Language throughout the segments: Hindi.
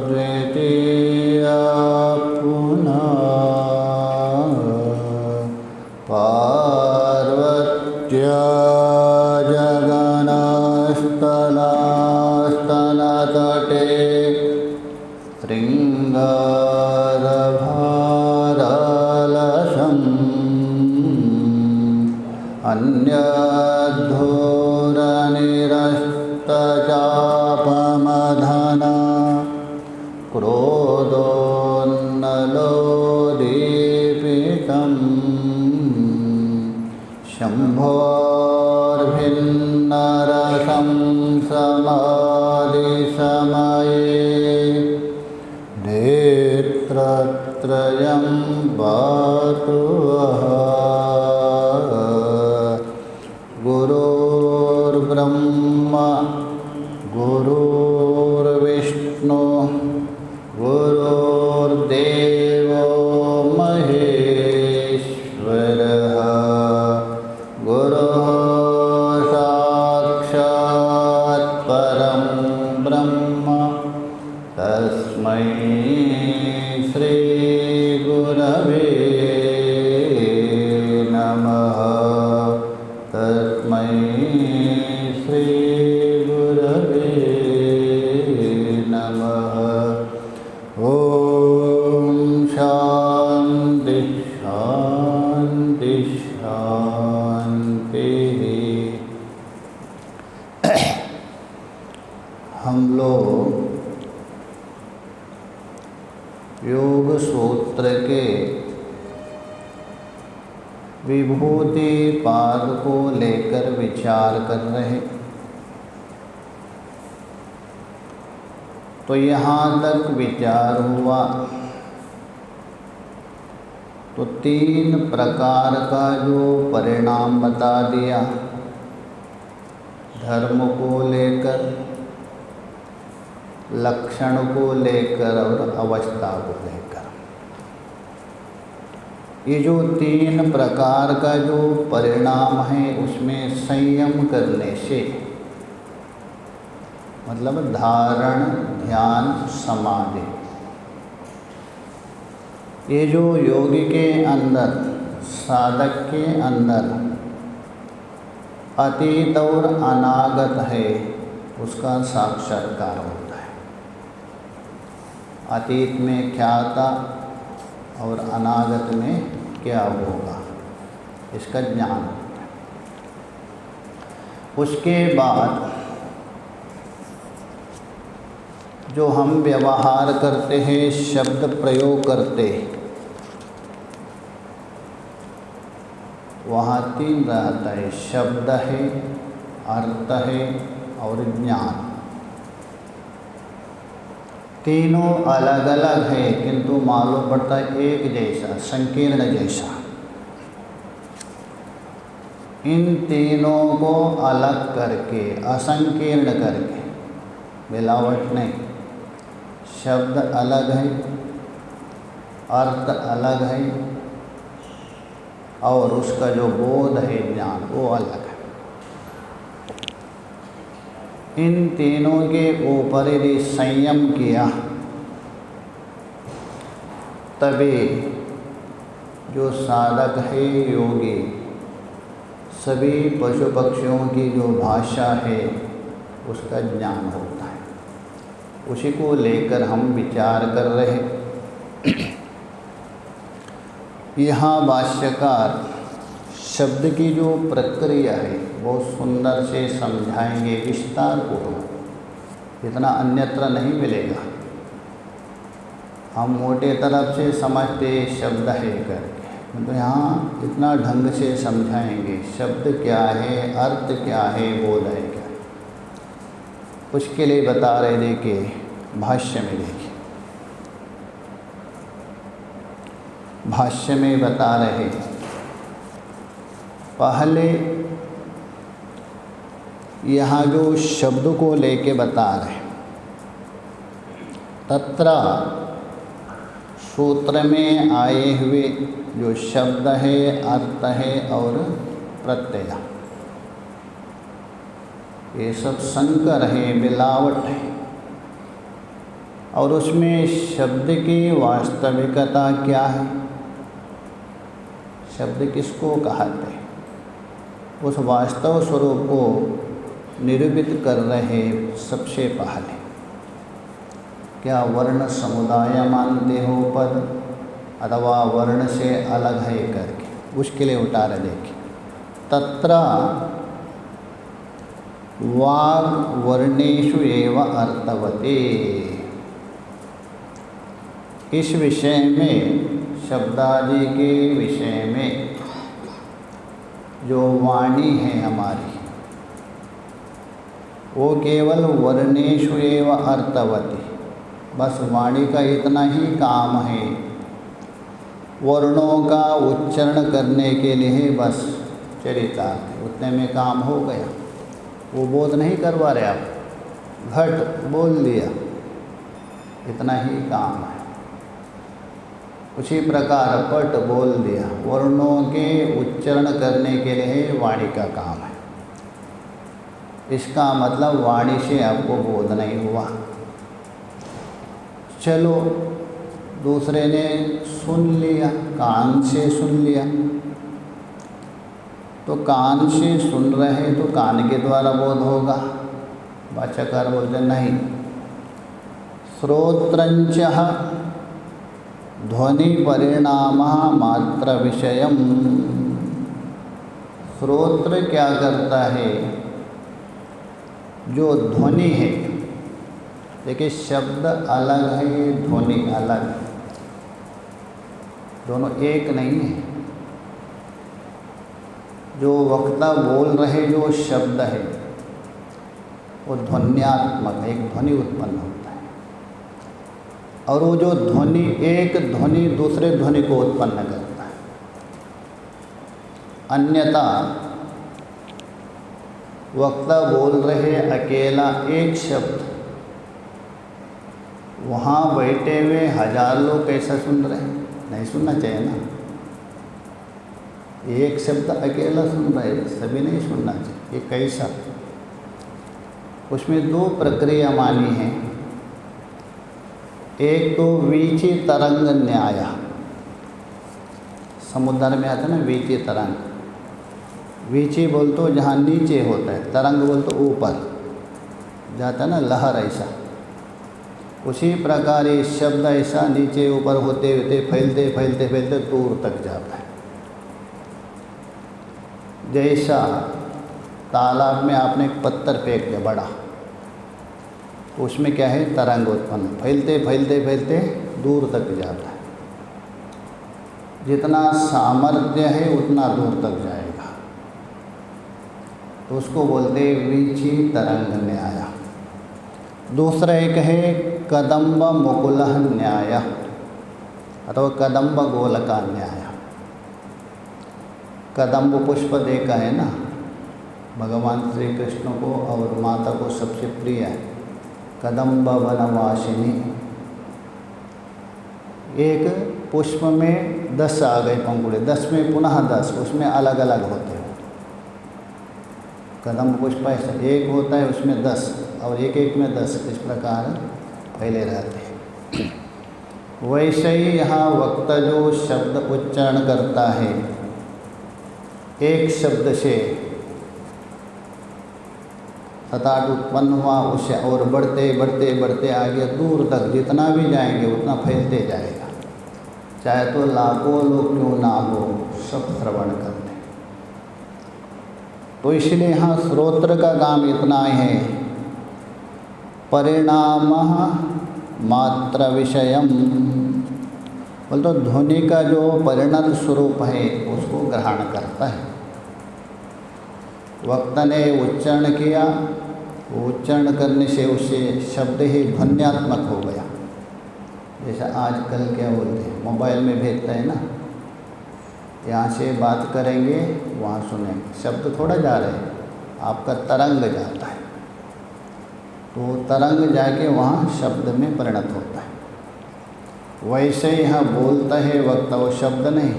द्वितीया पुनः पार्वत्या जगनस्तनतटे शृङ्गारभारलसम् अन्यद्धूरनिरस्तचापमधना क्रोधोन्नलोदीपितम् शम्भोर्भिन्नरसं समाधिसमये नेत्रत्रयं पातु वः। गुरुर्ब्रह्मा गुरुर्विष्णु गुरुर्देवो महेश्वरः गुरुः साक्षात् परं ब्रह्म तस्मै श्री गुरवे नमः तस्मै श्री गुरवे नमः। ओम शांति शांति शांति। हम लोग योग सूत्र के विभूति पाद को लेकर विचार कर रहे। तो यहाँ तक विचार हुआ तो 3 प्रकार का जो परिणाम बता दिया, धर्म को लेकर, लक्षण को लेकर और अवस्था को लेकर। ये जो 3 प्रकार का जो परिणाम है उसमें संयम करने से, मतलब धारण ध्यान समाधि, ये जो योगी के अंदर, साधक के अंदर अतीत और अनागत है उसका साक्षात्कार होता है। अतीत में क्या था और अनागत में क्या होगा इसका ज्ञान होता है। उसके बाद जो हम व्यवहार करते हैं, शब्द प्रयोग करते हैं, वहाँ 3 रहता है, शब्द है, अर्थ है और ज्ञान। तीनों अलग अलग है किंतु मालूम पड़ता है एक जैसा, संकीर्ण जैसा। इन तीनों को अलग करके, असंकीर्ण करके, मिलावट नहीं, शब्द अलग है, अर्थ अलग है और उसका जो बोध है, ज्ञान, वो अलग है। इन तीनों के ऊपर यदि संयम किया तभी जो साधक है, योगी, सभी पशु पक्षियों की जो भाषा है उसका ज्ञान होता है। उसी को लेकर हम विचार कर रहे। यहाँ भाष्यकार शब्द की जो प्रक्रिया है बहुत सुंदर से समझाएंगे, विस्तार पूर्वक, इतना अन्यत्र नहीं मिलेगा। हम मोटे तरफ से समझते शब्द है करके, तो यहाँ इतना ढंग से समझाएंगे शब्द क्या है, अर्थ क्या है, बोध है क्या। उसके लिए बता रहे, देखिए भाष्य में, देखिए भाष्य में बता रहे, पहले यहाँ जो शब्द को लेके बता रहे, तत्र सूत्र में आए हुए जो शब्द है, अर्थ है और प्रत्यय, ये सब संकर है, मिलावट है। और उसमें शब्द की वास्तविकता क्या है, शब्द किसको कहते हैं, उस वास्तव स्वरूप को निरूपित कर रहे सबसे पहले क्या वर्ण समुदाय मानते हो पद, अथवा वर्ण से अलग है करके उसके लिए उतारे देखें। तत्र वाग वर्णेषु एव अर्थवते, इस विषय में शब्दादि के विषय में जो वाणी है हमारी वो केवल वर्णेषु एव अर्थवती, बस वाणी का इतना ही काम है, वर्णों का उच्चारण करने के लिए बस चरितार्थ उतने में काम हो गया। वो बोध नहीं करवा रहे आप, घट बोल दिया, इतना ही काम है। उसी प्रकार पट बोल दिया, वर्णों के उच्चारण करने के लिए वाणी का काम है। इसका मतलब वाणी से आपको बोध नहीं हुआ। चलो दूसरे ने सुन लिया, कान से सुन लिया, तो कान से सुन रहे तो कान के द्वारा बोध होगा। भाष्यकार बोलते नहीं, श्रोत्रंच ध्वनि परिणाम मात्र विषयम। श्रोत्र क्या करता है, जो ध्वनि है, देखिए शब्द अलग है, ध्वनि अलग है, दोनों एक नहीं है। जो वक्ता बोल रहे जो शब्द है वो ध्वन्यात्मक है, एक ध्वनि उत्पन्न होता है, और वो जो ध्वनि एक ध्वनि दूसरे ध्वनि को उत्पन्न करता है। अन्यथा वक्ता बोल रहे अकेला एक शब्द, वहाँ बैठे हुए हजार लोग कैसा सुन रहे हैं, नहीं सुनना चाहिए ना। एक शब्द अकेला सुन रहे, सभी नहीं सुनना चाहिए, ये कैसा। उसमें दो प्रक्रिया मानी है। एक तो वीची तरंग न्याय, समुद्र में आता है ना वीची तरंग, वीची बोल तो जहाँ नीचे होता है, तरंग बोल तो ऊपर जाता है ना लहर, ऐसा। उसी प्रकार ये शब्द ऐसा नीचे ऊपर होते होते फैलते फैलते फैलते दूर तक जाता है। जैसा तालाब में आपने एक पत्थर फेंक दिया बड़ा, उसमें क्या है, तरंग उत्पन्न, फैलते फैलते फैलते दूर तक जाता है। जितना सामर्थ्य है उतना दूर तक जाएगा, तो उसको बोलते वीची तरंग न्याय। दूसरा एक है कदम्ब मुकुल न्याय, अथवा कदम्ब गोलका न्याय। कदम्ब पुष्प देखा है ना, भगवान श्री कृष्ण को और माता को सबसे प्रिय है, कदम्ब वनवासिनी। एक पुष्प में 10 आ गए पंखुड़े, 10 में पुनः 10, उसमें अलग अलग होते हैं। कदम्ब पुष्प ऐसा एक होता है, उसमें 10 और एक एक में 10, इस प्रकार फैले रहते हैं। वैसे ही यहाँ वक्ता जो शब्द उच्चारण करता है, एक शब्द से सताट उत्पन्न हुआ, उससे और बढ़ते बढ़ते बढ़ते आगे दूर तक जितना भी जाएंगे उतना फैलते जाएगा, चाहे तो लाखों लोग क्यों ना हो, सब श्रवण करते। तो इसलिए यहाँ श्रोत्र का काम इतना है, परिणाम मात्र विषयम, बोल तो ध्वनि का जो परिणत स्वरूप है उसको ग्रहण करता है। वक्ता ने उच्चारण किया, वो उच्चारण करने से उससे शब्द ही ध्वन्यात्मक हो गया। जैसा आजकल क्या बोलते हैं, मोबाइल में भेजता है ना, यहाँ से बात करेंगे वहाँ सुनेंगे, शब्द थोड़ा जा रहे हैं, आपका तरंग जाता है, तो तरंग जाके वहाँ शब्द में परिणत होता है। वैसे ही यहाँ बोलता है वक्ता, वो शब्द नहीं,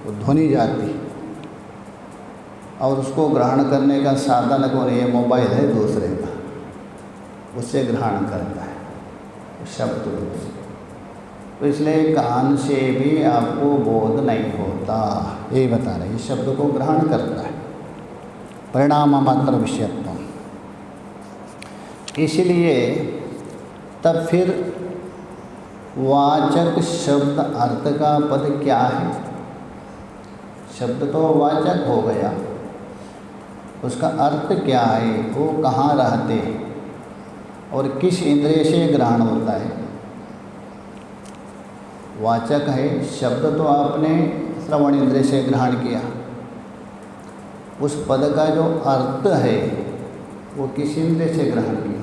वो ध्वनि जाती है, और उसको ग्रहण करने का साधन कौन है, ये मोबाइल है दूसरे का, उससे ग्रहण करता है। शब्द रूप से। तो इसलिए कान से भी आपको बोध नहीं होता, यही बता रहे। इस शब्द को ग्रहण करता है, परिणाम मात्र विषयत्व। इसलिए तब फिर वाचक शब्द अर्थ का पद क्या है? शब्द तो वाचक हो गया, उसका अर्थ क्या है? वो कहाँ रहते हैं और किस इंद्रिय से ग्रहण होता है? वाचक है, शब्द तो आपने श्रवण इंद्रिय से ग्रहण किया। उस पद का जो अर्थ है वो किस इंद्रिय से ग्रहण किया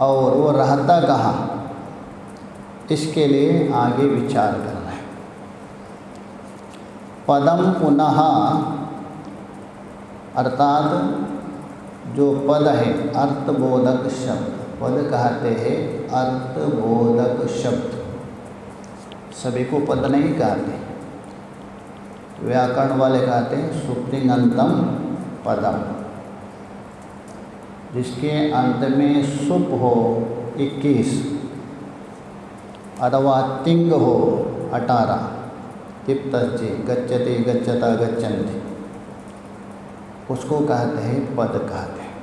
और वो रहता कहाँ, इसके लिए आगे विचार करना है। पदम पुनः अर्थात जो पद है अर्थबोधक शब्द, पद कहते हैं अर्थबोधक शब्द। सभी को पद नहीं कहते, व्याकरण वाले कहते हैं सुप्तिङन्तम पदम, जिसके अंत में सुप हो 21 अथवा तिंग हो 18, तिप्तश्चि गच्छति गच्छता गच्छन्ति, उसको कहते हैं पद कहते हैं।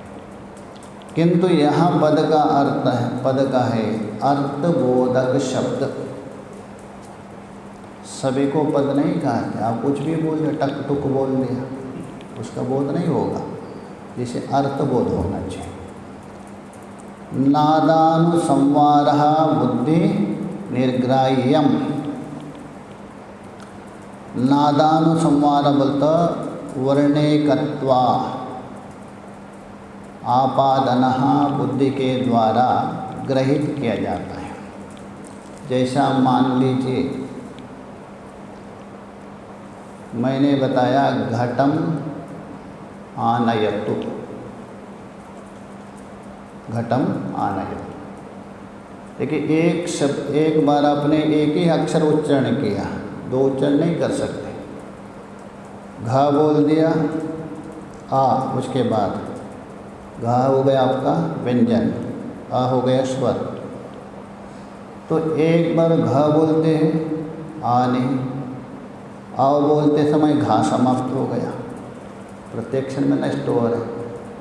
किंतु यहाँ पद का अर्थ है, पद का है अर्थबोधक शब्द। सभी को पद नहीं कहते। आप कुछ भी बोल दिया, टक टुक बोल दिया, उसका बोध नहीं होगा, जिसे अर्थबोध होना चाहिए। नादानुसंवारः बुद्धि निर्ग्राह्यम। नादानुसंवार बोलता वर्णेकत्वा आपादनः बुद्धि के द्वारा ग्रहित किया जाता है। जैसा मान लीजिए मैंने बताया घटम आनयतु, घटम आनयतु। देखिए एक शब्द, एक बार आपने एक ही अक्षर उच्चारण किया, दो उच्चारण नहीं कर सकते। घ बोल दिया आ, उसके बाद घ हो गया आपका व्यंजन, आ हो गया स्वर। तो एक बार घ बोलते हैं, आ नहीं, आओ बोलते समय घा समाप्त हो गया, प्रत्यक्षण में नष्ट हो रहा है।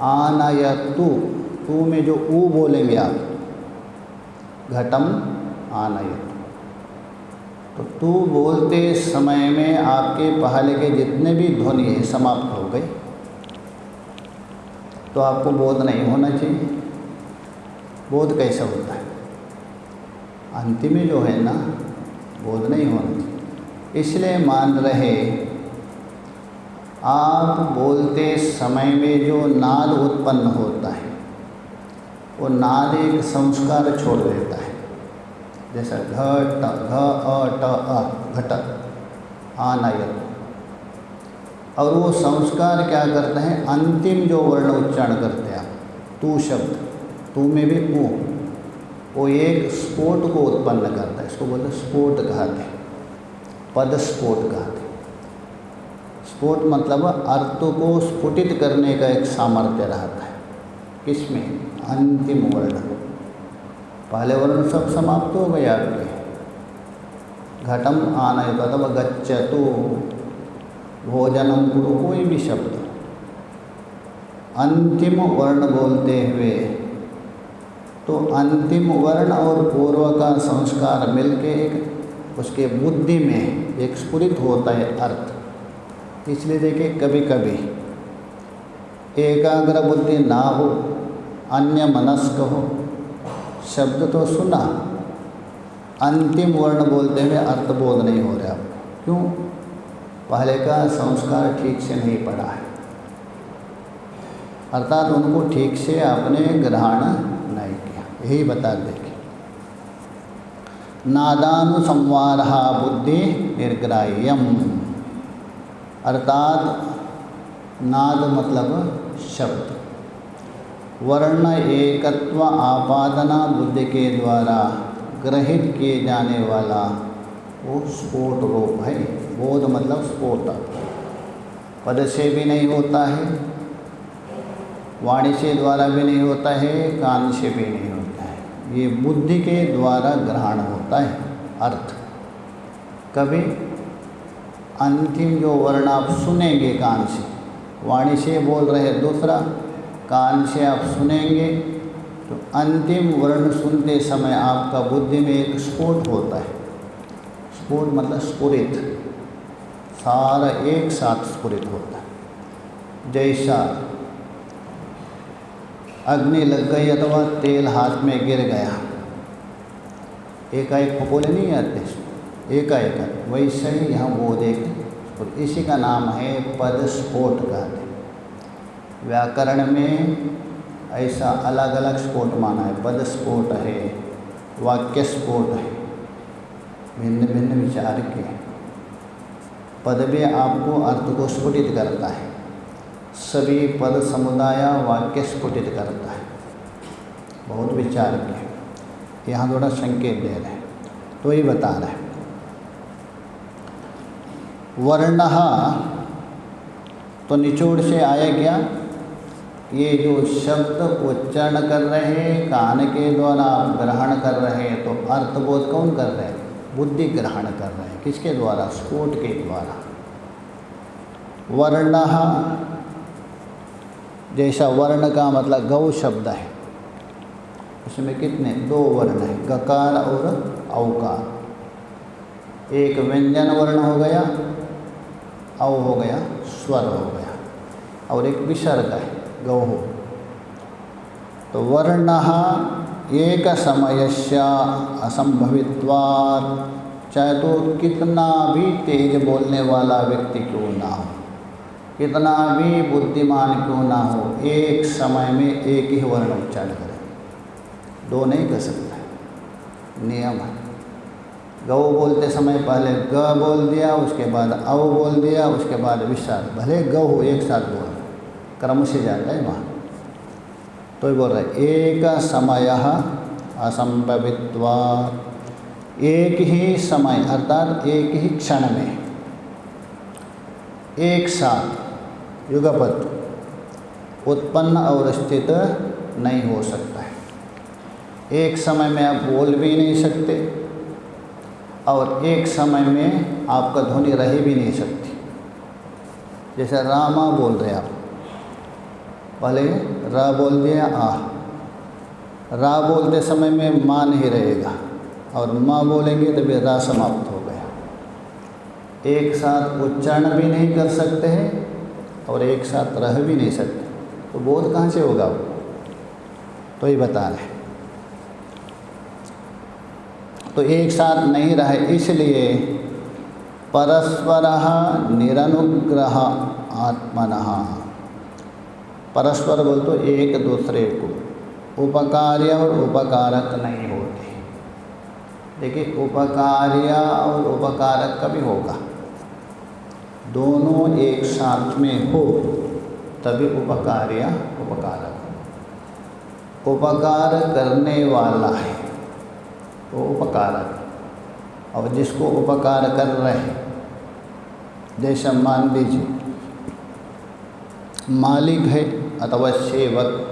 आना या तू में जो ऊ बोलेंगे आप, घटम आनयतु, तो तू बोलते समय में आपके पहले के जितने भी ध्वनि है समाप्त हो गए, तो आपको बोध नहीं होना चाहिए। बोध कैसा होता है? अंतिम में जो है ना, बोध नहीं होना चाहिए। इसलिए मान रहे आप बोलते समय में जो नाद उत्पन्न होता है, वो नाद एक संस्कार छोड़ देता है। जैसा घट घ अ ट अ, घट आनयतु, और वो संस्कार क्या करते हैं? अंतिम जो वर्ण उच्चारण करते हैं आप, तू शब्द, तू में भी ऊ, वो एक स्फोट को उत्पन्न करता है। इसको बोलते स्फोट कहते हैं, पद स्फोट कहते हैं। स्फोट मतलब अर्थ को स्फुटित करने का एक सामर्थ्य रहता है। किसमें? अंतिम वर्ण। पहले वर्ण सब समाप्त हो गए आपके। घटम आनयतु अथवा गच्छतु, भोजनम कुरु, कोई भी शब्द अंतिम वर्ण बोलते हुए, तो अंतिम वर्ण और पूर्व का संस्कार मिलके एक उसके बुद्धि में एक स्फुरित होता है अर्थ। इसलिए देखिए कभी कभी एकाग्र बुद्धि ना हो, अन्य मनस्क हो, शब्द तो सुना, अंतिम वर्ण बोलते हुए अर्थबोध नहीं हो रहा आपको। क्यों? पहले का संस्कार ठीक से नहीं पड़ा है, अर्थात उनको ठीक से आपने ग्रहण नहीं किया। यही बता दें। नादानुसंवारः बुद्धि निर्ग्राह्यम, अर्थात नाद मतलब शब्द, वर्ण एकत्व आपादना बुद्धि के द्वारा ग्रहित किए जाने वाला वो स्फोट रूप है। बोध मतलब स्फोट, पद से भी नहीं होता है, वाणी से द्वारा भी नहीं होता है, कान से भी नहीं होता है, ये बुद्धि के द्वारा ग्रहण होता है अर्थ। कभी अंतिम जो वर्ण आप सुनेंगे कान से, वाणी से बोल रहे दूसरा, कान से आप सुनेंगे तो अंतिम वर्ण सुनते समय आपका बुद्धि में एक स्फुट होता है। स्फुट मतलब स्फुरित, सारा एक साथ स्फुरित होता है। जैसा अग्नि लग गई अथवा तेल हाथ में गिर गया, एकाएक फपोले नहीं आते, एकाएक, वैसे ही यहाँ वो देखें, और इसी का नाम है पदस्फोट कहते हैं। व्याकरण में ऐसा अलग अलग स्फोट माना है, पदस्फोट है, वाक्य स्फोट है, भिन्न भिन्न विचार के। पद भी आपको अर्थ को स्फुटित करता है, सभी पद समुदाय वाक्य स्फुटित करता है, बहुत विचार के। यहाँ थोड़ा संकेत दे रहे हैं, तो ये बता रहे हैं वर्णः, तो निचोड़ से आया क्या, ये जो शब्द उच्चारण कर रहे हैं, कान के द्वारा ग्रहण कर रहे हैं, तो अर्थबोध कौन कर रहे हैं, बुद्धि ग्रहण कर रहे हैं। किसके द्वारा, स्फोट के द्वारा। वर्णः, जैसा वर्ण का मतलब गौ शब्द है, उसमें कितने, दो वर्ण है, गकार और औकार। एक व्यंजन वर्ण हो गया, औ हो गया, स्वर हो गया, और एक विसर्ग है, गौ हो। तो वर्णः एक समयस्य असंभवित्वात्, चाहे तो कितना भी तेज बोलने वाला व्यक्ति क्यों ना हो, कितना भी बुद्धिमान क्यों ना हो, एक समय में एक ही वर्ण उच्चारण करें, दो नहीं कर सकता है, नियम है। गौ बोलते समय पहले ग बोल दिया, उसके बाद औ बोल दिया, उसके बाद विसर्ग, भले गौ हो एक साथ बोल, क्रम से जाता है वहाँ। तो ये बोल रहे एक समय असंभवित्वात्, एक ही समय अर्थात एक ही क्षण में, एक साथ युगपत उत्पन्न और स्थित नहीं हो सकता है। एक समय में आप बोल भी नहीं सकते और एक समय में आपका ध्वनि रह भी नहीं सकती। जैसे रामा बोल रहे आप, पहले रा बोल दिया आ, रा बोलते समय में माँ नहीं रहेगा, और माँ बोलेंगे तो फिर रा समाप्त हो गया। एक साथ उच्चारण भी नहीं कर सकते हैं और एक साथ रह भी नहीं सकते, तो बोध कहाँ से होगा वो, तो ये बता रहे। तो एक साथ नहीं रहे, इसलिए परस्परः निरनुग्रह आत्मनः, परस्पर बोल तो एक दूसरे को, उपकार्य और उपकारक नहीं होते। देखिए उपकार्य और उपकारक कभी होगा, दोनों एक साथ में हो तभी उपकार्य उपकारक। उपकार करने वाला है वो उपकारक, और जिसको उपकार कर रहे हैं, जैसे मान लीजिए मालिक है अथवा सेवक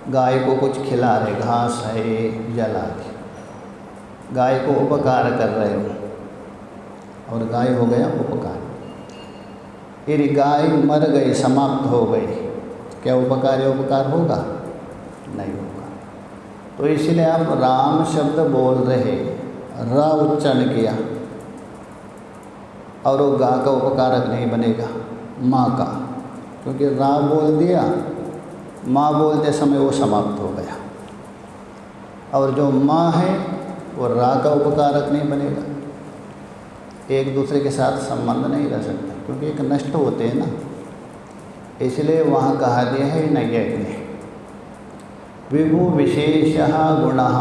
गाय को कुछ खिला रहे, घास है जला के, गाय को उपकार कर रहे हो और गाय हो गया उपकार। फिर गाय मर गई, समाप्त हो गई, क्या उपकार या उपकार होगा, नहीं होगा। तो इसलिए आप राम शब्द बोल रहे, रा उच्चारण किया, और वो गा का उपकारक नहीं बनेगा, माँ का, क्योंकि रा बोल दिया, माँ बोलते समय वो समाप्त हो गया, और जो माँ है वो रा का उपकारक नहीं बनेगा। एक दूसरे के साथ संबंध नहीं रह सकता, क्योंकि एक नष्ट होते हैं ना, इसलिए वहाँ कहा दिया है नैयायिक ने विभु विशेषः गुणः,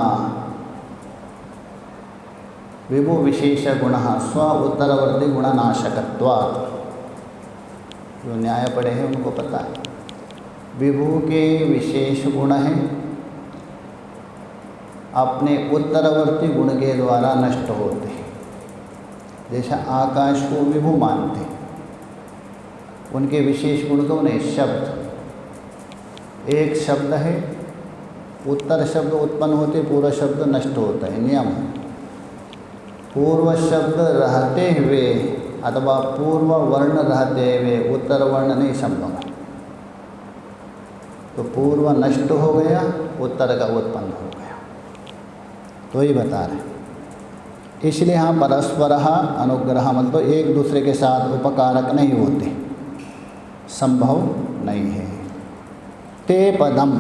विभु विशेष गुणः स्व उत्तरवर्ती गुणनाशकत्वात्। जो न्याय पढ़े हैं उनको पता है, विभु के विशेष गुण हैं, अपने उत्तरवर्ती गुण के द्वारा नष्ट होते हैं। जैसे आकाश को विभु मानते हैं, उनके विशेष गुण कौन है, शब्द। एक शब्द है उत्तर शब्द उत्पन्न होते पूर्व शब्द नष्ट होता है, नियम। पूर्व शब्द रहते हुए अथवा पूर्व वर्ण रहते हुए उत्तर वर्ण नहीं संभव है, तो पूर्व नष्ट हो गया, उत्तर का उत्पन्न हो गया, तो ये बता रहे हैं। इसलिए हाँ परस्पर अनुग्रह मतलब एक दूसरे के साथ उपकारक नहीं होते, संभव नहीं है। ते पदम,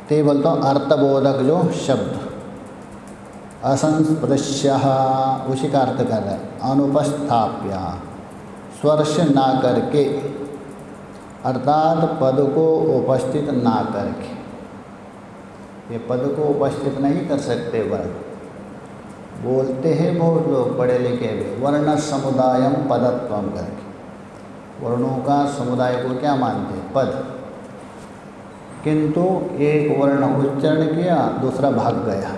ते बोलता हूँ अर्थबोधक जो शब्द, असंस्पृश्य उसी का अर्थ कर रहा है, अनुपस्थाप्य स्पर्श ना करके, अर्थात पद को उपस्थित ना करके। ये पद को उपस्थित नहीं कर सकते वर्ण, बोलते हैं बहुत लोग पढ़े लिखे भी, वर्ण समुदायम पदत्वम करके, वर्णों का समुदाय को क्या मानते हैं? पद। किंतु एक वर्ण उच्चारण किया, दूसरा भाग गया,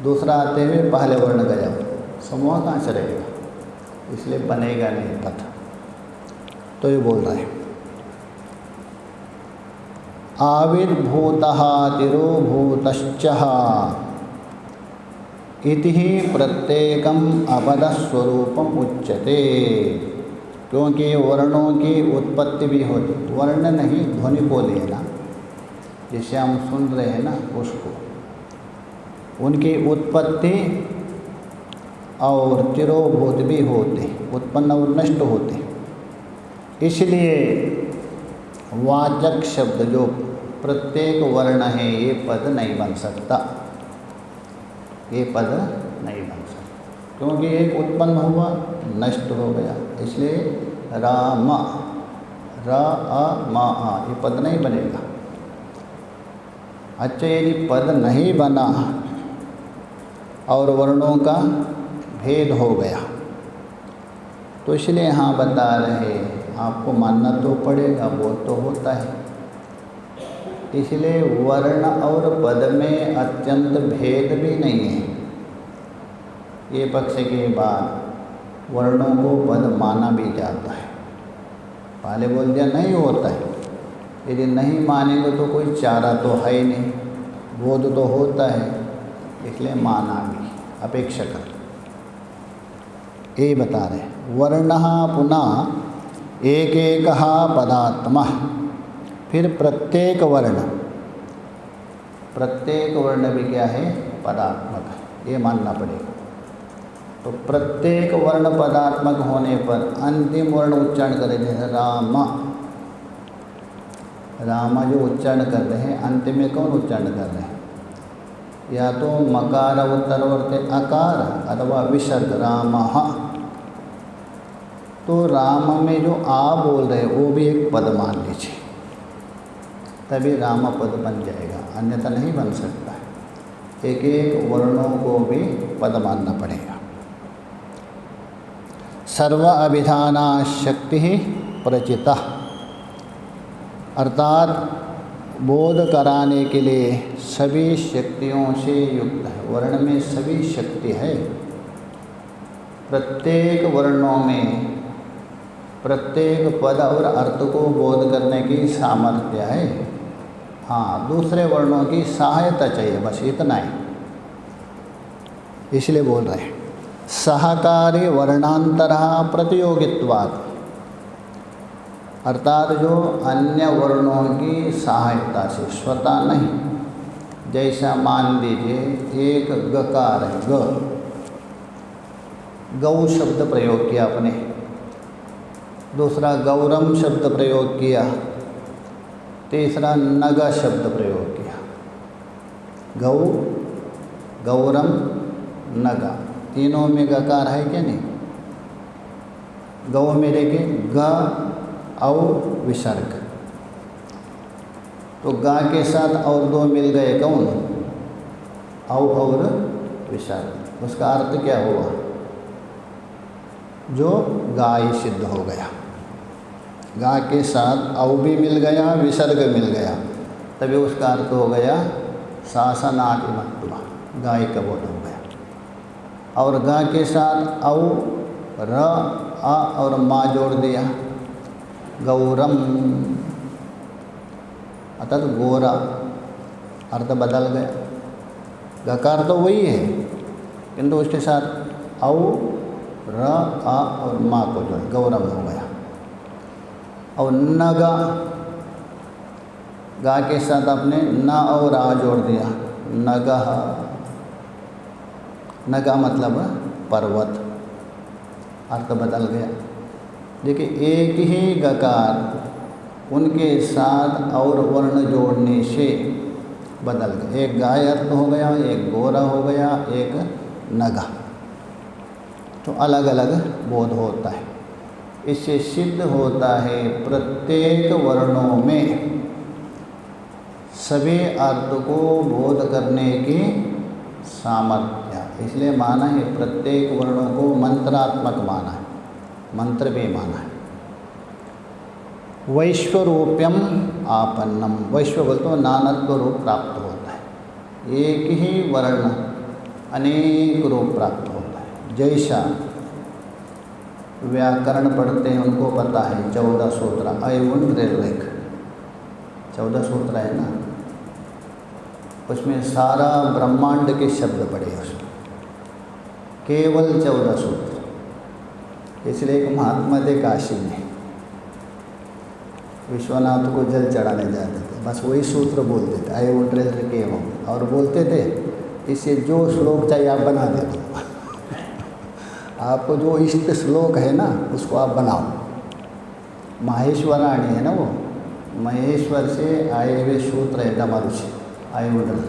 दूसरा आते हुए पहले वर्ण गया, समूह कहाँ से रहेगा? इसलिए बनेगा नहीं पद। तो ये बोल रहे हैं आविर्भूतः तिरोभूतश्च इति प्रत्येकम अपदस्वरूपम उच्यते। क्योंकि वर्णों की उत्पत्ति भी होती, वर्ण नहीं ध्वनि को लेना, जिसे हम सुन रहे हैं ना उसको, उनकी उत्पत्ति और तिरोभूत भी होते, उत्पन्न और नष्ट होते। इसलिए वाचक शब्द जो प्रत्येक वर्ण है ये पद नहीं बन सकता, ये पद नहीं बन सकता, क्योंकि एक उत्पन्न हुआ नष्ट हो गया। इसलिए राम र अ म आ ये पद नहीं बनेगा। अच्छा, यदि पद नहीं बना और वर्णों का भेद हो गया तो इसलिए यहाँ बता रहे आपको मानना तो पड़ेगा, वो तो होता है। इसलिए वर्ण और पद में अत्यंत भेद भी नहीं है। ये पक्ष के बाद वर्णों को पद माना भी जाता है। पहले बोल दिया नहीं होता है, यदि नहीं मानेंगे तो कोई चारा तो है ही नहीं, बोध तो होता है, इसलिए माना भी अपेक्षाकृत। ये बता रहे वर्णः पुनः एक एक पदात्मा, फिर प्रत्येक वर्ण भी क्या है? पदात्मक, ये मानना पड़ेगा। तो प्रत्येक वर्ण पदात्मक होने पर अंतिम वर्ण उच्चारण करें, जैसे राम, राम जो उच्चारण कर रहे हैं अंतिम में कौन उच्चारण कर रहे हैं? या तो मकार उत्तरवर्ती अकार अथवा विसर्ग रामः। तो राम में जो आ बोल रहे वो भी एक पद मान लीजिए, तभी राम पद बन जाएगा, अन्यथा नहीं बन सकता है। एक एक वर्णों को भी पद मानना पड़ेगा। सर्व अभिधाना शक्ति प्रचिता, अर्थात बोध कराने के लिए सभी शक्तियों से युक्त है। वर्ण में सभी शक्ति है, प्रत्येक वर्णों में प्रत्येक पद और अर्थ को बोध करने की सामर्थ्य है। हाँ, दूसरे वर्णों की सहायता चाहिए, बस इतना ही। इसलिए बोल रहे हैं सहकारी वर्णांतर प्रतियोगित्वात्, अर्थात जो अन्य वर्णों की सहायता से, स्वतः नहीं। जैसा मान लीजिए एक गकार है, गौ शब्द प्रयोग किया आपने, दूसरा गौरम शब्द प्रयोग किया, तीसरा नग शब्द प्रयोग किया। गौ, गौरम, नगा, तीनों में गकार है क्या नहीं? गौ में देखिए ग औ विसर्ग, तो गा के साथ और दो मिल गए, कौन? औ और विसर्ग। उसका अर्थ क्या हुआ? जो गाय सिद्ध हो गया। गा के साथ औ भी मिल गया, विसर्ग मिल गया, तभी उसका अर्थ हो गया शासनातिमत्व, गाय का बोध हो गया। और गा के साथ औ, र, आ और मा जोड़ दिया, गौरम। अर्थात गोरा, अर्थ बदल गया। गकार तो वही है, किंतु उसके साथ औ, र, आ और मा को जो है गौरव हो गया। और नगा, गा के साथ आपने न और आ जोड़ दिया, नगह। नगा मतलब पर्वत, अर्थ बदल गया। देखिए एक ही गकार उनके साथ और वर्ण जोड़ने से बदल गया। एक गाय अर्थ हो गया, एक गोरा हो गया, एक नगा। तो अलग अलग बोध होता है। इससे सिद्ध होता है प्रत्येक वर्णों में सभी अर्थ को बोध करने की सामर्थ्य। इसलिए माना है प्रत्येक वर्णों को मंत्रात्मक माना है, मंत्र भी माना है। वैश्वरूप्यम आपन्नम, वैश्व बोल तो नानत्व रूप प्राप्त होता है। एक ही वर्ण अनेक रूप प्राप्त होता है। जैसा व्याकरण पढ़ते हैं उनको पता है 14 सूत्र, अयवुन रेलरेख 14 सूत्र है ना, उसमें सारा ब्रह्मांड के शब्द पढ़े उसमें, केवल 14 सूत्र। इसलिए एक महात्मा थे काशी में, विश्वनाथ को जल चढ़ाने जाते थे, बस वही सूत्र बोलते थे, आए वो ड्रेस के हो, और बोलते थे इससे जो श्लोक चाहिए आप बना दे दो आपको जो इष्ट श्लोक है ना उसको आप बनाओ। माहेश्वराणी है ना वो, महेश्वर से आए हुए सूत्र है डमरू से, आए उंडल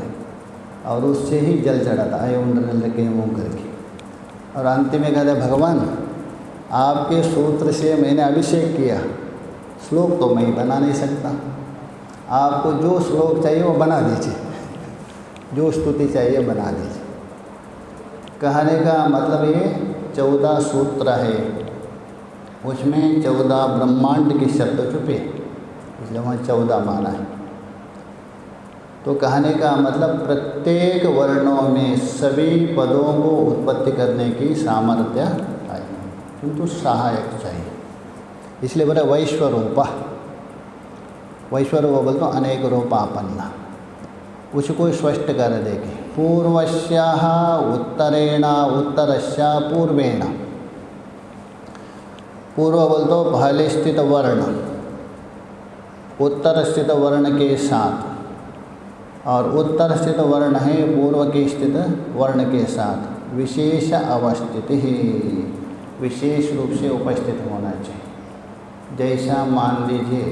और उससे ही जल चढ़ाता, आए उंडल के मुँह करके। और अंतिम में कहते भगवान आपके सूत्र से मैंने अभिषेक किया, श्लोक तो मैं बना नहीं सकता, आपको जो श्लोक चाहिए वो बना दीजिए, जो स्तुति चाहिए बना दीजिए। कहने का मतलब ये 14 सूत्र है, उसमें 14 ब्रह्मांड के शब्द छुपे, इसलिए वहाँ 14 माना है। तो कहने का मतलब प्रत्येक वर्णों में सभी पदों को उत्पत्ति करने की सामर्थ्य है, किंतु सहायक चाहिए। इसलिए बोले वैश्वरूपा, वैश्वरूप बोल तो अनेक रूपापन्ना। उसको स्पष्ट कर देखे, पूर्वस्याः उत्तरेण उत्तरस्या पूर्वेण। पूर्व बोल तो पहले स्थित वर्ण, उत्तर स्थित वर्ण के साथ, और उत्तर स्थित वर्ण है पूर्व के स्थित वर्ण के साथ विशेष अवस्थिति ही, विशेष रूप से उपस्थित होना चाहिए। जैसा मान लीजिए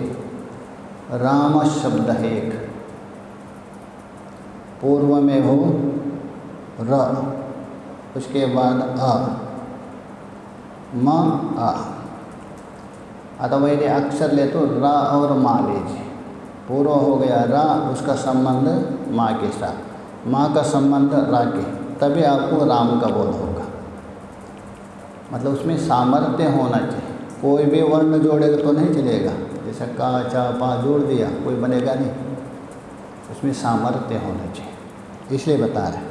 राम शब्द है एक, पूर्व में हो र, उसके बाद अ, म, आ, अथवा यदि अक्षर ले तो र और मा लीजिए। पूर्व हो गया रा, उसका संबंध माँ के साथ, माँ का संबंध रा के, तभी आपको राम का बोध होगा। मतलब उसमें सामर्थ्य होना चाहिए। कोई भी वर्ण जोड़ेगा तो नहीं चलेगा, जैसे का चा पा जोड़ दिया कोई बनेगा नहीं, उसमें सामर्थ्य होना चाहिए। इसलिए बता रहे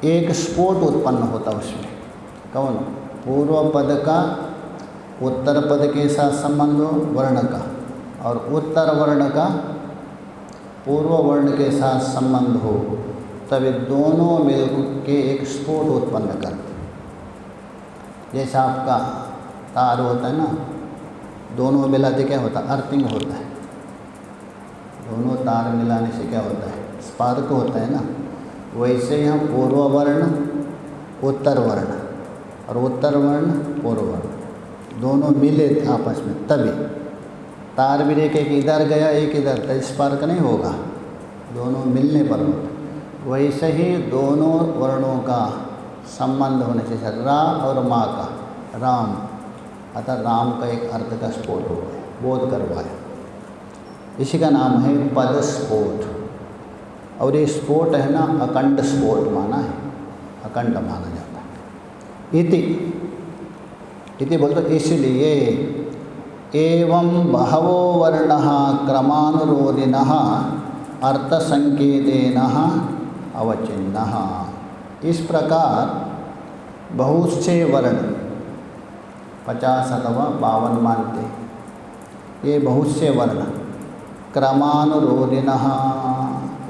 एक स्फोट उत्पन्न होता उसमें, कौन? पूर्व पद का उत्तर पद के साथ संबंध हो वर्ण का, और उत्तर वर्ण का पूर्व वर्ण के साथ संबंध हो, तभी दोनों मिल के एक स्फोट उत्पन्न करते। जैसा आपका तार होता है ना, दोनों मिलाते क्या होता है? अर्थिंग होता है। दोनों तार मिलाने से क्या होता है? स्पार्क होता है ना। वैसे ही हम पूर्व वर्ण उत्तर वर्ण और उत्तर वर्ण पूर्व वर्ण दोनों मिले आपस में, तभी तार भी एक एक इधर गया एक इधर, तो स्पार्क नहीं होगा, दोनों मिलने पर होता। वैसे ही दोनों वर्णों का संबंध होने से रा और माँ का, राम, अतः राम का एक अर्थ का स्फोट हो गया, बोध करवाया। इसी का नाम है पद स्फोट। और ये स्फोट है ना अखंड स्फोट माना है, अखंड माना जाता है। इति बोलते इसलिए एवं बहवो वर्णः क्रमानुरोधिनः अर्थसंकेतेन अवचिन्नः। इस प्रकार बहुत से वर्ण 50 अथवा 52 मानते, ये बहुत से वर्ण क्रमानुरोधिनः,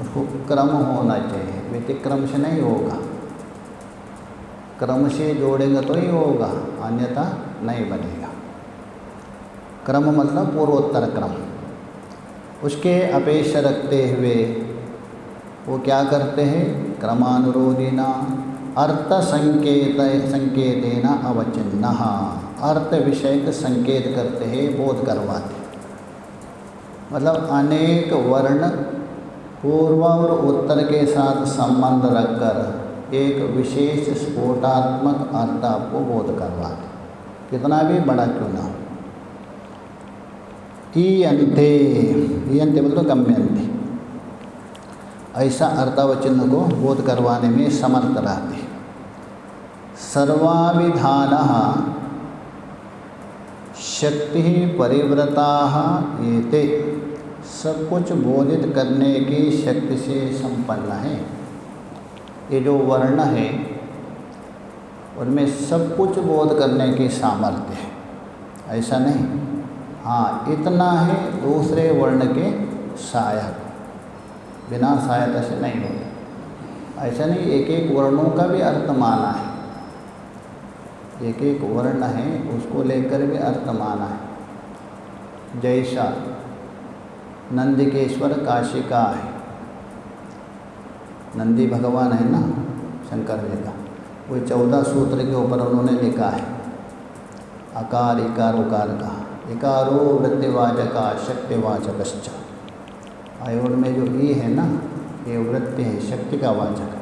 उसको क्रम होना चाहिए, व्यतिक्रम से नहीं होगा। क्रम से जोड़ेंगे तो ही होगा, अन्यथा नहीं बनेगा। क्रम मतलब पूर्वोत्तर क्रम। उसके अपेक्षा रखते हुए वो क्या करते हैं? क्रमानुरोधिना अर्थ संकेतेन अवचिन्नः, अर्थ विषय का संकेत करते हैं, बोध करवाते। मतलब अनेक वर्ण पूर्व और उत्तर के साथ संबंध रखकर एक विशेष स्फोटात्मक अर्थ आपको बोध करवाते, कितना भी बड़ा क्यों ना हो। ईयन्ते, ईयन्ते मतलब गम्यन्ते, ऐसा अर्थावचिन्ह को बोध करवाने में समर्थ रहते। सर्वाविधानः शक्ति परिव्रताः एते, सब कुछ बोधित करने की शक्ति से संपन्न है। ये जो वर्ण है उनमें सब कुछ बोध करने की सामर्थ्य है, ऐसा नहीं। हाँ, इतना है दूसरे वर्ण के सहायक, बिना सहायता से नहीं होता। ऐसा नहीं, एक एक वर्णों का भी अर्थ माना है, एक एक वर्ण है उसको लेकर भी अर्थ माना है। जैसा नंदिकेश्वर काशी का है, नंदी भगवान है ना शंकर जी का, वो 14 सूत्र के ऊपर उन्होंने लिखा है अकार इकार उकार का। इकारो वृत्तिवाचका शक्तिवाचकश्च, आयोड में जो ई है ना ये वृत्ति है, शक्ति का वाचक,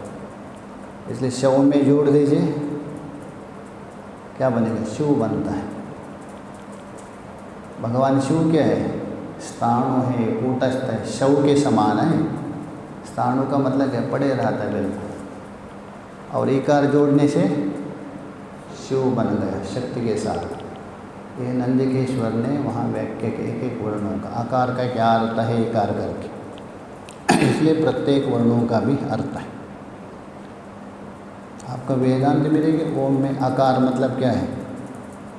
इसलिए शव में जोड़ दीजिए, क्या बनेगा? शिव बनता है। भगवान शिव क्या है? स्थाणु है, कूटस्थ है, शव के समान है। स्थाणु का मतलब क्या? पड़े रहता है बिल्कुल। और इकार जोड़ने से शिव बन गया शक्ति के साथ। ये नंदिकेश्वर ने वहाँ व्याख्या के एक एक वर्णों का, आकार का क्या अर्थ है इकार करके, इसलिए प्रत्येक वर्णों का भी अर्थ है। आपका वेदांत मिलेगी ओम में आकार मतलब क्या है?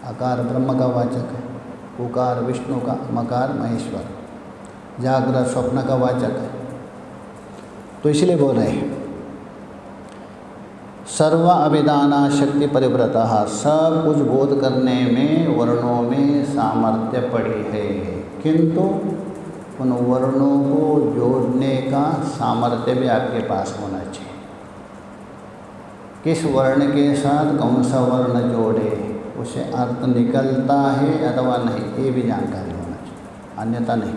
आकार ब्रह्म का वाचक है, उकार विष्णु का, मकार महेश्वर, जागृत स्वप्न का वाचक है। तो इसलिए बोल रहे हैं सर्व अभिधाना शक्ति परिव्रता, सब कुछ बोध करने में वर्णों में सामर्थ्य पड़ी है, किंतु उन वर्णों को जोड़ने का सामर्थ्य भी आपके पास होना चाहिए। किस वर्ण के साथ कौन सा वर्ण जोड़े, उसे अर्थ निकलता है अथवा नहीं, ये भी जानकारी होना चाहिए, अन्यथा नहीं।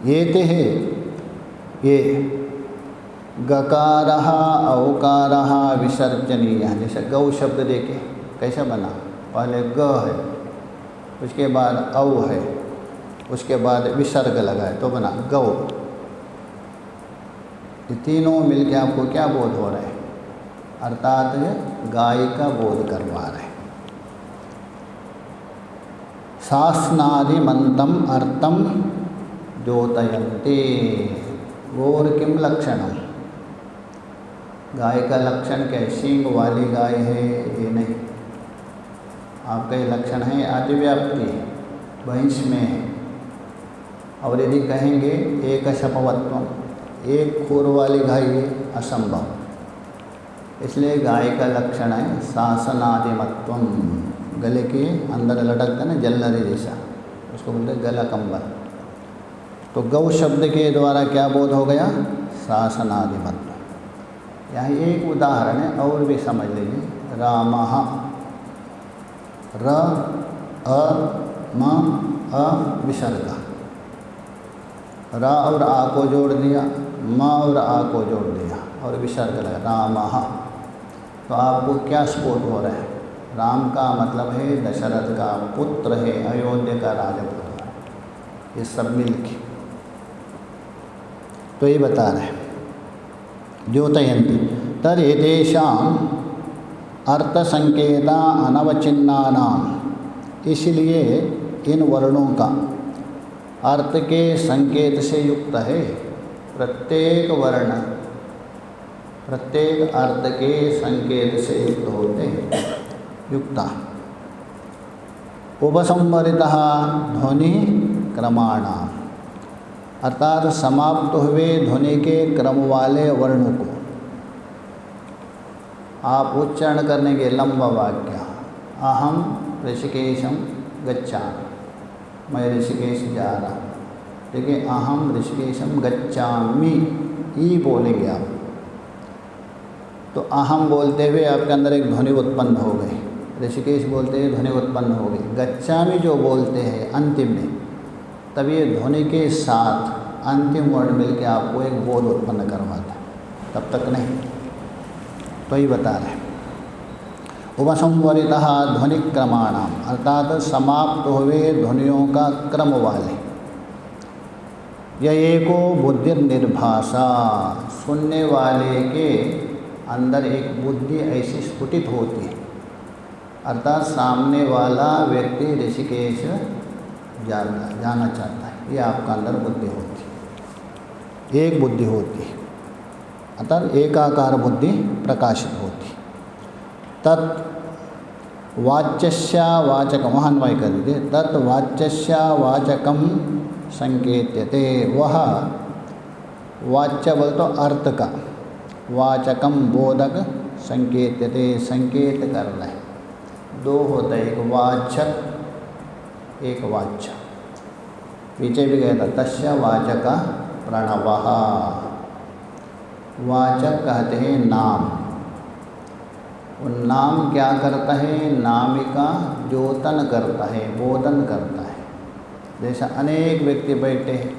ये ते है ये गकारः औकारः विसर्जनीय, जैसे गौ शब्द देखे कैसा बना, पहले ग है, उसके बाद औ है, उसके बाद विसर्ग लगा है तो बना गौ। ये तीनों मिलके आपको क्या बोध हो रहा है? अर्थात गाय का बोध करवा रहे। शासनादिमंतम अर्थम द्योतयन्ते, गौर किम लक्षणम, गाय का लक्षण क्या है? सींग वाली गाय है ये नहीं, आपका ये लक्षण है अतिव्याप्ति, भैंस में है। और यदि कहेंगे एक शपवत्वम, एक खुर वाली गाय है, असंभव। इसलिए गाय का लक्षण है शासनादिमत्वम, गले के अंदर लटकता ना जल्लरी जैसा, उसको बोलते गला कंबल। तो गौ शब्द के द्वारा क्या बोध हो गया? शासनादिमत्व। यहाँ एक उदाहरण है और भी समझ लीजिए। रामः, र अ म अ विसर्ग, रा और आ को जोड़ दिया, म और आ को जोड़ दिया और विसर्ग लगा रामः। तो आपको क्या स्फोट हो रहा है? राम का मतलब है दशरथ का पुत्र है, अयोध्या का राजपुत्र, ये सब मिलके तो ये बता रहे हैं। द्योतयन्ति तदेतेषाम् अर्थ संकेता अनवचिन्नानाम्, इसलिए इन वर्णों का अर्थ के संकेत से युक्त है। प्रत्येक वर्ण प्रत्येक अर्थ के संकेत से युक्त होते हैं, युक्ता। उपसंवरितः ध्वनि क्रमाणाम्, अर्थात समाप्त हुए ध्वनि के क्रम वाले वर्णों को आप उच्चारण करने के लंबा वाक्य अहम ऋषिकेशम गच्छामि, मैं ऋषिकेश जा रहा हूँ। देखिए अहम ऋषिकेशम गच्छामि ही बोलेंगे आप, तो अहम बोलते हुए आपके अंदर एक ध्वनि उत्पन्न हो गई, ऋषिकेश बोलते हुए ध्वनि उत्पन्न हो गई। गच्छामि जो बोलते हैं अंतिम में, तब ये ध्वनि के साथ अंतिम वर्ण मिलके आपको एक बोध उत्पन्न करवाता है, तब तक नहीं। तो ये बता रहे उपसंवरितः ध्वनि क्रमाणाम, अर्थात समाप्त हुए ध्वनियों का क्रम वाले। यह एको बुद्धि निर्भाषा, सुनने वाले के अंदर एक बुद्धि ऐसी स्फुटित होती है, अर्थात सामने वाला व्यक्ति ऋषिकेश जाना चाहता है, ये आपका अंदर बुद्धि होती है, एक बुद्धि होती है, अर्थात एकाकार बुद्धि प्रकाशित होती है। तत् वाच्यस्यावाचकम, वहाँ अन्वय कर दीजिए, तत् वाच्यस्यावाचकम संकेत्यते, वह वाच्य बोल तो अर्थ का, वाचकम बोधक संकेत्यते संकेत कर रहे हैं। दो होता है, एक वाचक एक वाच्य। पीछे भी गया था तस्य वाचक प्रणवः, वाचक कहते हैं नाम, और नाम क्या करता है, नामिका द्योतन करता है, बोधन करता है। जैसा अनेक व्यक्ति बैठे हैं,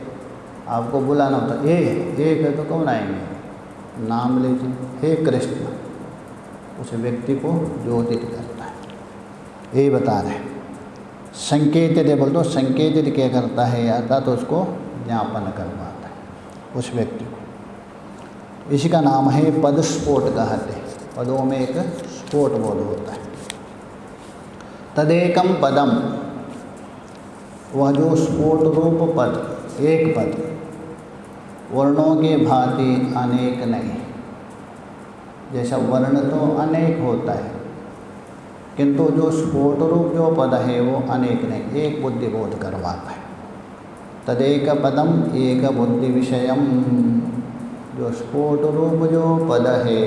आपको बुलाना होता है, एक है तो कौन आएंगे, नाम लीजिए, हे कृष्ण, उस व्यक्ति को द्योतित करता है, यही बता रहे हैं। संकेतित बोल दो, संकेतित क्या करता है, अर्थात तो उसको ज्ञापन करवाता है उस व्यक्ति को। इसी का नाम है पद स्फोट कहते हैं, पदों में एक स्फोट बोध होता है। तदेकम पदम, वह जो स्फोट रूप पद, एक पद, वर्णों के भांति अनेक नहीं। जैसा वर्ण तो अनेक होता है, किंतु जो स्फोट रूप जो पद है वो अनेक नहीं, एक बुद्धि बोध करवाता है। तदेक पदम एक बुद्धि विषयम, जो स्फोट रूप जो पद है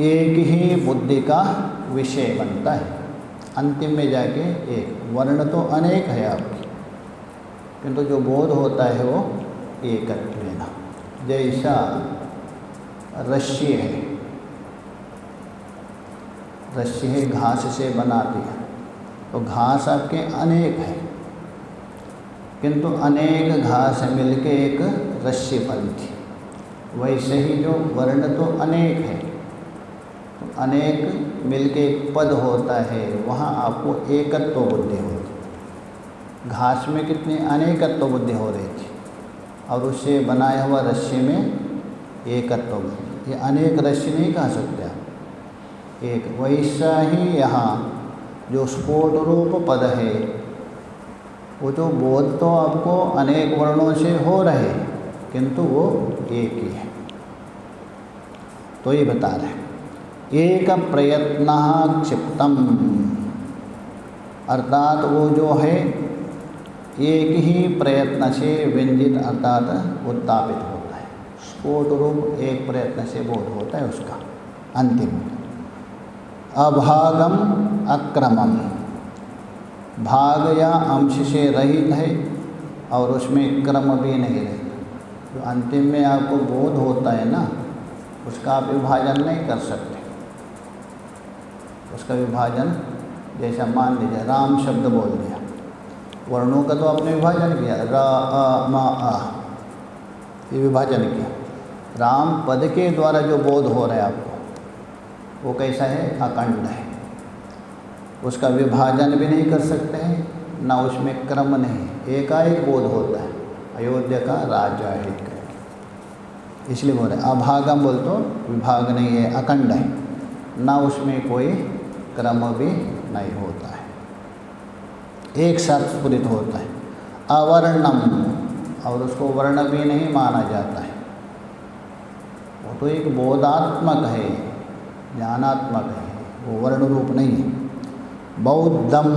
एक ही बुद्धि का विषय बनता है। अंतिम में जाके एक, वर्ण तो अनेक है आपकी, किंतु जो बोध होता है वो एकत्वेन। जैसा रस्सी है, रस्सी है घास से बनाती है, तो घास आपके अनेक है, किंतु अनेक घास मिलके एक रस्सी बनती। वैसे ही जो वर्ण तो अनेक है, तो अनेक मिलके एक पद होता है, वहाँ आपको एकत्व बुद्धि होती। घास में कितनी अनेकत्व बुद्धि हो रही थी, और उससे बनाया हुआ रस्सी में एकत्व बुद्धि। ये अनेक रस्सी नहीं कह सकते आप, एक। वैसा ही यहाँ जो स्फोट रूप पद है, वो जो बोध तो आपको अनेक वर्णों से हो रहे, किंतु वो एक ही है। तो ये बता रहे हैं एक प्रयत्न क्षिप्तम, अर्थात वो जो है एक ही प्रयत्न से व्यंजित अर्थात उत्तापित होता है। स्फोट रूप एक प्रयत्न से बोध होता है उसका अंतिम। अभागम अक्रमम, भाग या अंश से रहित है और उसमें क्रम भी नहीं रहता। जो अंतिम में आपको बोध होता है ना, उसका आप विभाजन नहीं कर सकते। उसका विभाजन जैसा मान लीजिए राम शब्द बोल दिया, वर्णों का तो आपने विभाजन किया, र अ म आ, ये विभाजन किया। राम पद के द्वारा जो बोध हो रहा है आपको, वो कैसा है, अखंड है। उसका विभाजन भी नहीं कर सकते हैं, ना उसमें क्रम नहीं, एकाएक बोध होता है। अयोध्या का राजा है करके, इसलिए बोल रहे अभागम बोल तो विभाग नहीं है, अखंड है, ना उसमें कोई क्रम भी नहीं होता है, एक साथ स्फुरित होता है। अवर्णम, और उसको वर्ण भी नहीं माना जाता है, वो तो एक बोधात्मक है, ज्ञानात्मक है, वो वर्ण रूप नहीं है। बौद्धम,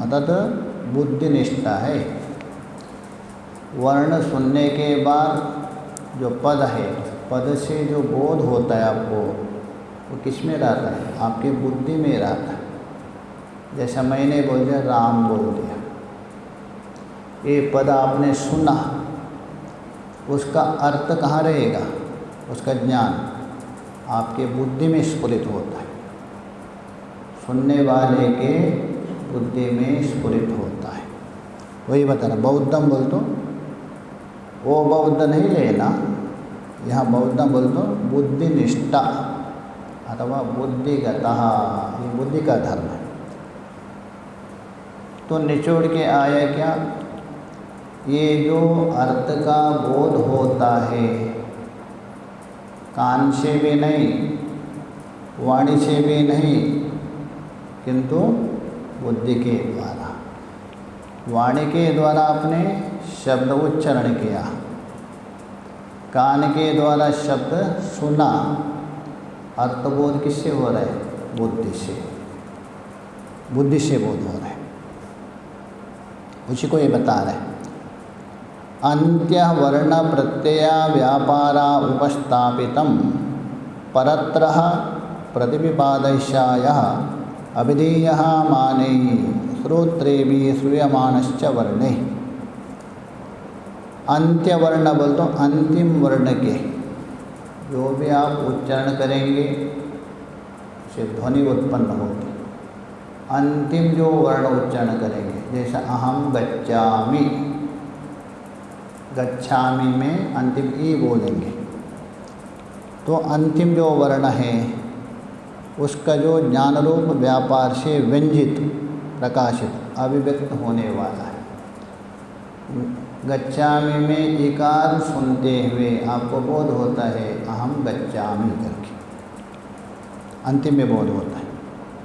अर्थात बुद्धिनिष्ठा है, वर्ण सुनने के बाद जो पद है, पद से जो बोध होता है आपको, वो किस में रहता है? आपकी बुद्धि में रहता है। जैसा मैंने बोल दिया, राम बोल दिया, ये पद आपने सुना, उसका अर्थ कहाँ रहेगा? उसका ज्ञान आपके बुद्धि में स्फुरित होता है, सुनने वाले के बुद्धि में स्फुरित होता है। वही बताना, बौद्धम बोल तो वो बौद्ध नहीं लेना, यहाँ बौद्धम बोल तो बुद्धिनिष्ठा अथवा बुद्धिगतः, ये बुद्धि का धर्म है। तो निचोड़ के आया क्या? ये जो अर्थ का बोध होता है, कान से भी नहीं, वाणी से भी नहीं, किंतु बुद्धि के द्वारा। वाणी के द्वारा आपने शब्द उच्चारण किया, कान के द्वारा शब्द सुना, अर्थबोध किससे हो रहा है? बुद्धि से, बुद्धि से बोध हो रहा है। उसी को ये बता रहे हैं। अंत्य वर्ण प्रत्यय व्यापारा उपस्थापितम परत्रः प्रतिविपादयः अभिधेयः माने श्रोत्रेभि श्रूयमाणश्च वर्णे। अंत्य वर्ण बोल तो अंतिम वर्ण के जो भी आप उच्चारण करेंगे उसे ध्वनि उत्पन्न होगी। अंतिम जो वर्ण उच्चारण करेंगे, जैसा अहम गच्छामि, गच्छामि में अंतिम ई बोलेंगे, तो अंतिम जो वर्ण है उसका जो ज्ञान रूप व्यापार से व्यंजित प्रकाशित अभिव्यक्त होने वाला है। गच्छामि में इकार सुनते हुए आपको बोध होता है अहम गच्छामि करके, अंतिम में बोध होता है।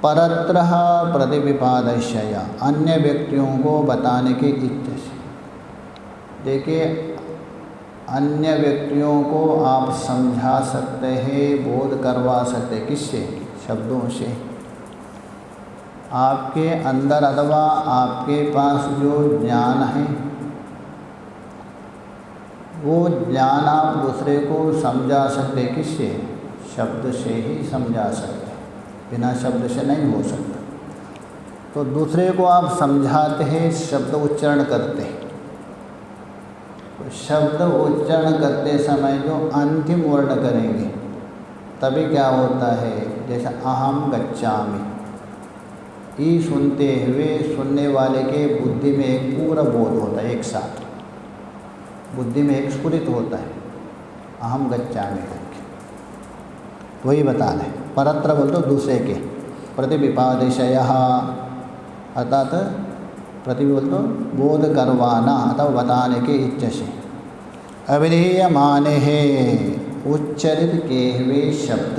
परत्रः प्रतिविपादयः, अन्य व्यक्तियों को बताने की इच्छा से। देखिए, अन्य व्यक्तियों को आप समझा सकते हैं, बोध करवा सकते हैं, किससे? शब्दों से। आपके अंदर अथवा आपके पास जो ज्ञान है, वो ज्ञान आप दूसरे को समझा सकते, किससे? शब्द से ही समझा सकते, बिना शब्द से नहीं हो सकता। तो दूसरे को आप समझाते हैं, शब्द उच्चारण करते हैं। तो शब्द उच्चारण करते समय जो अंतिम वर्ण करेंगे तभी क्या होता है? जैसा अहम गच्छामि, ई सुनते हुए सुनने वाले के बुद्धि में एक पूरा बोध होता है, एक साथ बुद्धि में एक स्फुरित होता है अहम गच्छामि करके। वही बता रहे। परत्र बोल तो दूसरे के, प्रतिविपादयः अर्थात प्रति बोल तो बोध करवाना अथवा बताने की इच्छा से। अभिधेय माने है उच्चरित किए हुए शब्द,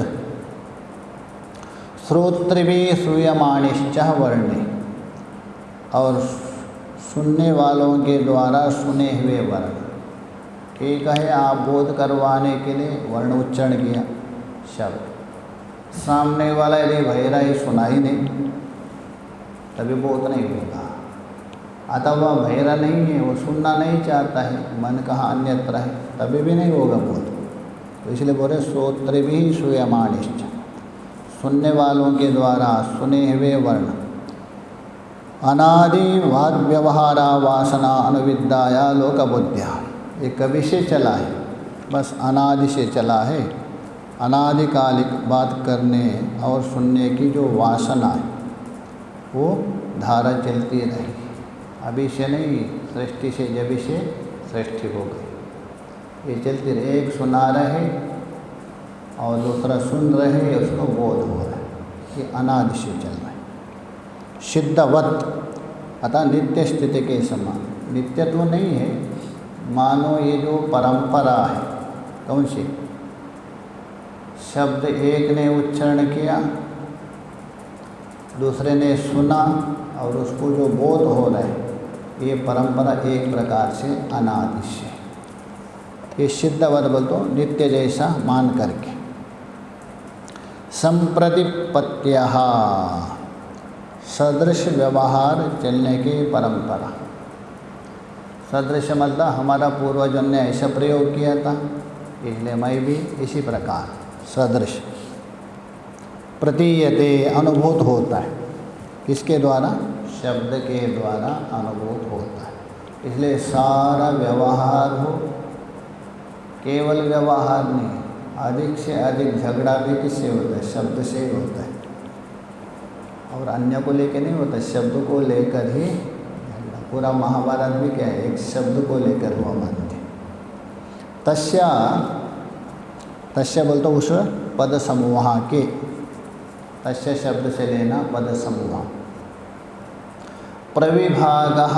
श्रोत्रभि श्रूयमाणश्च वर्णे, और सुनने वालों के द्वारा सुने हुए वर्ण। ठीक है, आप बोध करवाने के लिए वर्ण उच्चारण किया शब्द, सामने वाला यदि बहरा ही सुना ही नहीं तभी बोध नहीं होगा। अथवा बहरा नहीं है, वो सुनना नहीं चाहता है, मन कहाँ अन्यत्र है, तभी भी नहीं होगा बोध। तो इसलिए बोले श्रोत्रभि श्रूयमाणश्च, सुनने वालों के द्वारा सुने हुए वर्ण। अनादि वाद व्यवहारा वासना अनुविद्याया लोकबुद्ध्या, ये कभी से चला है? बस अनादि से चला है। अनादिकालिक बात करने और सुनने की जो वासना है वो धारा चलती रहेगी, अभी से नहीं, सृष्टि से जब से सृष्टि हो गई, ये चलती रहे। एक सुना रहे और दूसरा सुन रहे, उसको बोध हो रहा है, ये अनादि से चल रहा है। सिद्धवत अतः नित्य स्थिति के समान, नित्यत्व नहीं है, मानो ये जो परंपरा है, कौन सी? शब्द एक ने उच्चारण किया, दूसरे ने सुना और उसको जो बोध हो रहा है, ये परंपरा एक प्रकार से अनादि से। ये सिद्धवत बोल तो नित्य जैसा मान करके। संप्रतिपत्त्यः, सदृश व्यवहार चलने की परंपरा। सदृश मतलब हमारा पूर्वजों ने ऐसा प्रयोग किया था, इसलिए मैं भी इसी प्रकार सदृश। प्रतीयते अनुभूत होता है, किसके द्वारा? शब्द के द्वारा अनुभूत होता है। इसलिए सारा व्यवहार हो, केवल व्यवहार नहीं, अधिक से अधिक झगड़ा भी किससे होता है? शब्द से ही होता है। और अन्य को लेकर नहीं होता, शब्द को लेकर ही। पूरा महाभारत भी क्या है? एक शब्द को लेकर हुआ मानते। तस्या, तस्य बोलते उस पद समूह के, तस्य शब्द से लेना पद समूह। प्रविभागः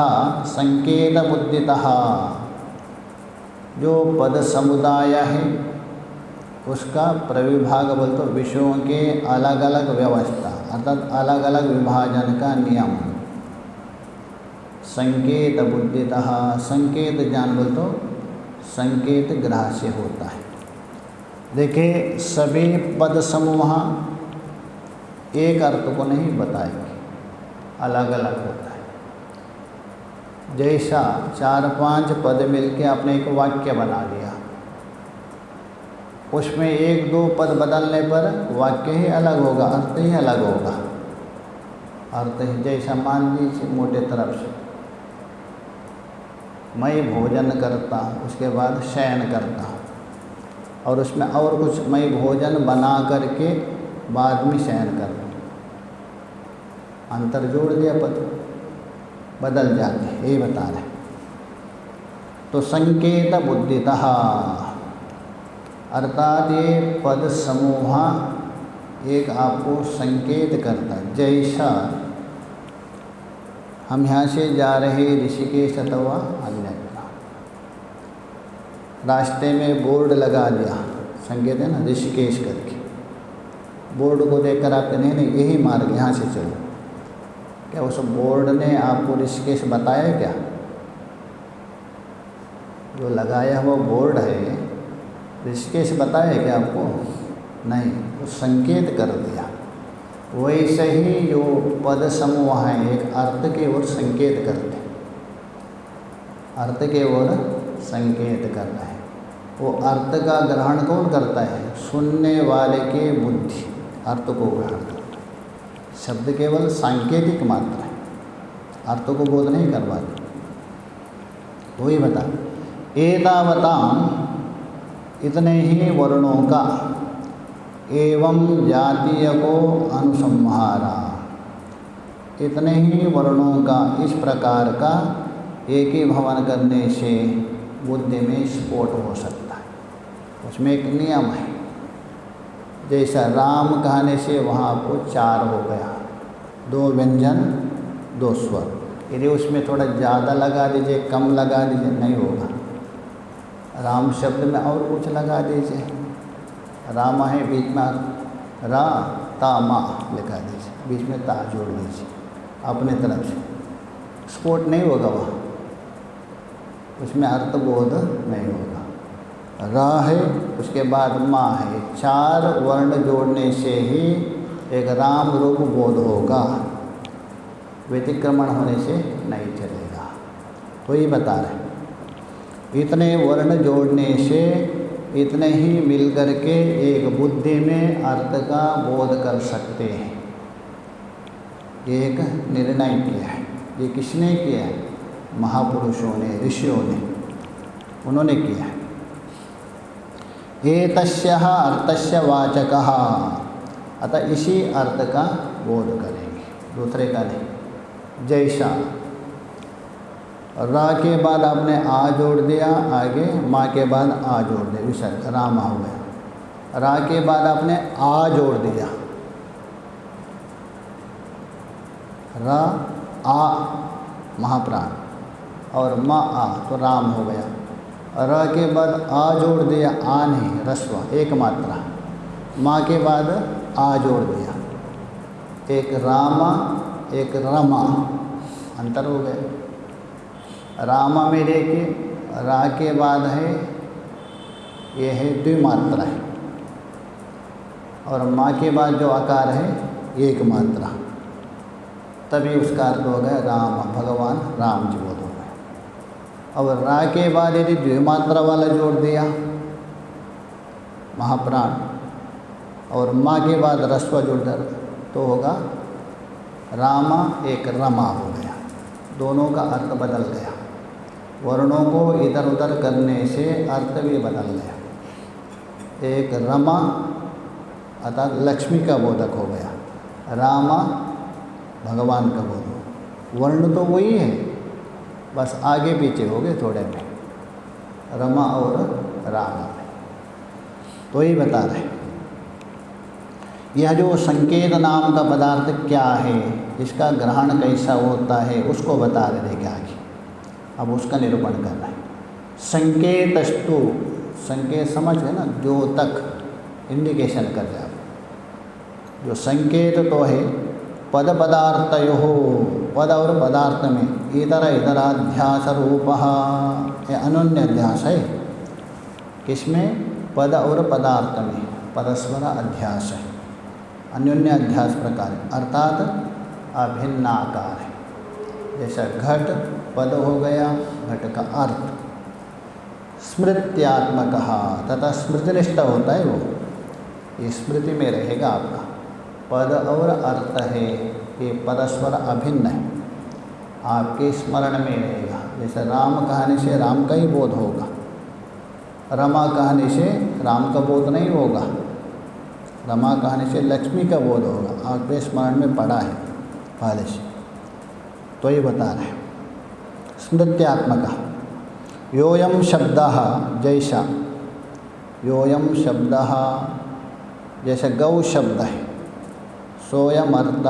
संकेत बुद्धितः, जो पद समुदाय है उसका प्रविभाग बोलते विषयों के अलग अलग व्यवस्था, अर्थात अलग अलग विभाजन का नियम। संकेत बुद्धितः, संकेत ज्ञान बोलते संकेत ग्रह से होता है। देखिए सभी पद समूह एक अर्थ को नहीं बताएंगे, अलग अलग होता है। जैसा 4-5 पद मिलके आपने एक वाक्य बना लिया, उसमें 1-2 पद बदलने पर वाक्य ही अलग होगा, अर्थ ही अलग होगा। अर्थ ही जैसा मान लीजिए मोटे तरफ से, मैं भोजन करता हूँ, उसके बाद शयन करता हूँ, और उसमें और कुछ मैं भोजन बना करके बाद में शयन करता हूँ, अंतर जोड़ दिया, पद बदल जाते हैं, यही बता रहे। तो संकेत बुद्धितः अर्थात ये पद समूह एक आपको संकेत करता है। जैसा हम यहाँ से जा रहे ऋषिकेश अथवा अन्य रास्ते में बोर्ड लगा दिया, संकेत है ना, ऋषिकेश करके। बोर्ड को देखकर आप नहीं नहीं यही मार्ग, यहाँ से चलो। क्या उस बोर्ड ने आपको ऋषिकेश बताया क्या? जो लगाया हुआ बोर्ड है ऋषिकेश बताया क्या आपको? नहीं, वो संकेत कर दिया। वैसे ही जो पद समूह हैं एक अर्थ की ओर संकेत करते, अर्थ की ओर संकेत करता है। वो अर्थ का ग्रहण कौन करता है? सुनने वाले की बुद्धि अर्थ को ग्रहण करता है। शब्द केवल सांकेतिक मात्र है, अर्थ को बोध नहीं करवाते। वही बता, एतावताम इतने ही वर्णों का एवं जातीय को अनुसंहारा, इतने ही वर्णों का इस प्रकार का एक ही भवन करने से बुद्धि में स्फोट हो सकता है। उसमें एक नियम है, जैसा राम कहने से वहाँ आपको 4 हो गया, 2 व्यंजन 2 स्वर। यदि उसमें थोड़ा ज़्यादा लगा दीजिए, कम लगा दीजिए, नहीं होगा। राम शब्द में और कुछ लगा दीजिए, राम है बीच में रा ता मा लगा दीजिए, बीच में ता जोड़ दीजिए अपने तरफ से, स्फोट नहीं होगा वहाँ, उसमें अर्थबोध नहीं होगा। रा है, उसके बाद माँ है, 4 वर्ण जोड़ने से ही एक राम रूप बोध होगा, व्यतिक्रमण होने से नहीं चलेगा। तो ये बता रहे इतने वर्ण जोड़ने से इतने ही मिलकर के एक बुद्धि में अर्थ का बोध कर सकते हैं। ये एक निर्णय किया है। ये किसने किया है? महापुरुषों ने, ऋषियों ने, उन्होंने किया है। एतस्यः अर्थस्य वाचकः, अतः इसी अर्थ का बोध करेंगे, दूसरे का नहीं। जैसा रा के बाद आपने आ जोड़ दिया, आगे माँ के बाद आ जोड़ दिया, विसर्ग राम हो गया। रा के बाद आपने आ जोड़ दिया, रा आ महाप्राण, और माँ आ तो राम हो गया। र के बाद आ जोड़ दिया, आ नहीं रस्व एक मात्रा, माँ के बाद आ जोड़ दिया, एक रामा एक रमा, अंतर हो गया। रामा में देखिए रा के बाद है, ये है द्विमात्रा है, और माँ के बाद जो आकार है एक मात्रा, तभी उसका अर्थ हो गया राम, भगवान राम जी बोध हो गए। और रा के बाद यदि द्विमात्रा वाला जोड़ दिया महाप्राण, और माँ के बाद रस्व जोड़ दिया तो होगा रामा, एक रमा हो गया। दोनों का अर्थ बदल गया। वर्णों को इधर उधर करने से अर्थ भी बदल गया। एक रमा अर्थात लक्ष्मी का बोधक हो गया, रामा भगवान का बोधक। वर्ण तो वही है, बस आगे पीछे हो गए थोड़े में, रमा और रामा में। तो ये बता रहे यह जो संकेत नाम का पदार्थ क्या है, इसका ग्रहण कैसा होता है, उसको बता रहे थे आगे। अब उसका निरूपण कर रहे हैं। संकेतस्तु, संकेत समझ है ना, जो तक इंडिकेशन कर रहे आप। जो संकेत तो है पद पदार्थयो, पद और पदार्थ में इतर इतराध्यास रूप, यह अनन्य अध्यास है। किसमें? पद और पदार्थ में परस्पर अध्यास है, अन्योन्य अध्यास प्रकार है, अर्थात अभिन्नाकार है। जैसा घट पद हो गया, घट का अर्थ स्मृत्यात्मक तथा स्मृतिनिष्ठ होता है वो, ये स्मृति में रहेगा आपका। पद और अर्थ है ये परस्पर अभिन्न है, आपके स्मरण में रहेगा। जैसे राम कहने से राम का ही बोध होगा, रमा कहने से राम का बोध नहीं होगा, रमा कहने से लक्ष्मी का बोध होगा। आपके स्मरण में पड़ा है पहले से, तो ये बता रहे हैं स्मृत्यात्मक। योयम शब्द जैसा, योयम शब्द जैसे गौ शब्द है, सोयम अर्थ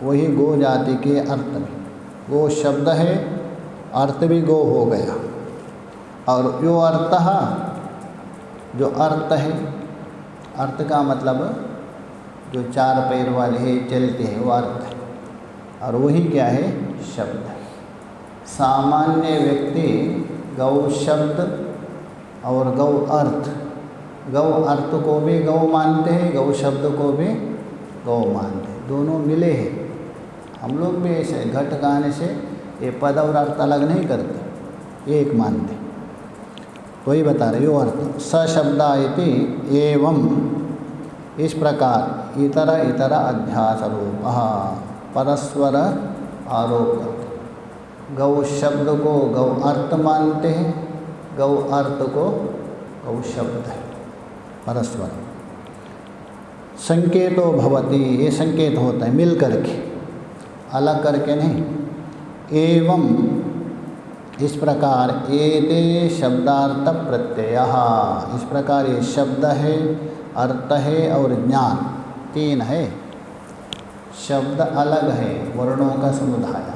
वही गो जाति के अर्थ में, गो शब्द है अर्थ भी गो हो गया। और यो अर्थ, जो अर्थ है, अर्थ का मतलब जो चार पैर वाले है चलते हैं वो अर्थ है, और वही क्या है? शब्द है। सामान्य व्यक्ति गौ शब्द और गौ अर्थ, गौ अर्थ को भी गौ मानते हैं, गौ शब्द को भी गौ मानते हैं, दोनों मिले हैं। हम लोग भी ऐसे घट गाने से ये पद और अर्थ अलग नहीं करते, एक मानते। तो ही बता रहे यो अर्थ स शब्द इति एवं, इस प्रकार इतर इतर अध्यास रूप परस्पर आरोप। गौ शब्द को गौ अर्थ मानते हैं, गौ अर्थ को गौ शब्द है, परस्पर। संकेतो भवति, ये संकेत होता है मिल करके, अलग करके नहीं। एवं इस प्रकार एते शब्दार्थ प्रत्यय, इस प्रकार ये शब्द है, अर्थ है और ज्ञान, तीन है। शब्द अलग है, वर्णों का समुदाय,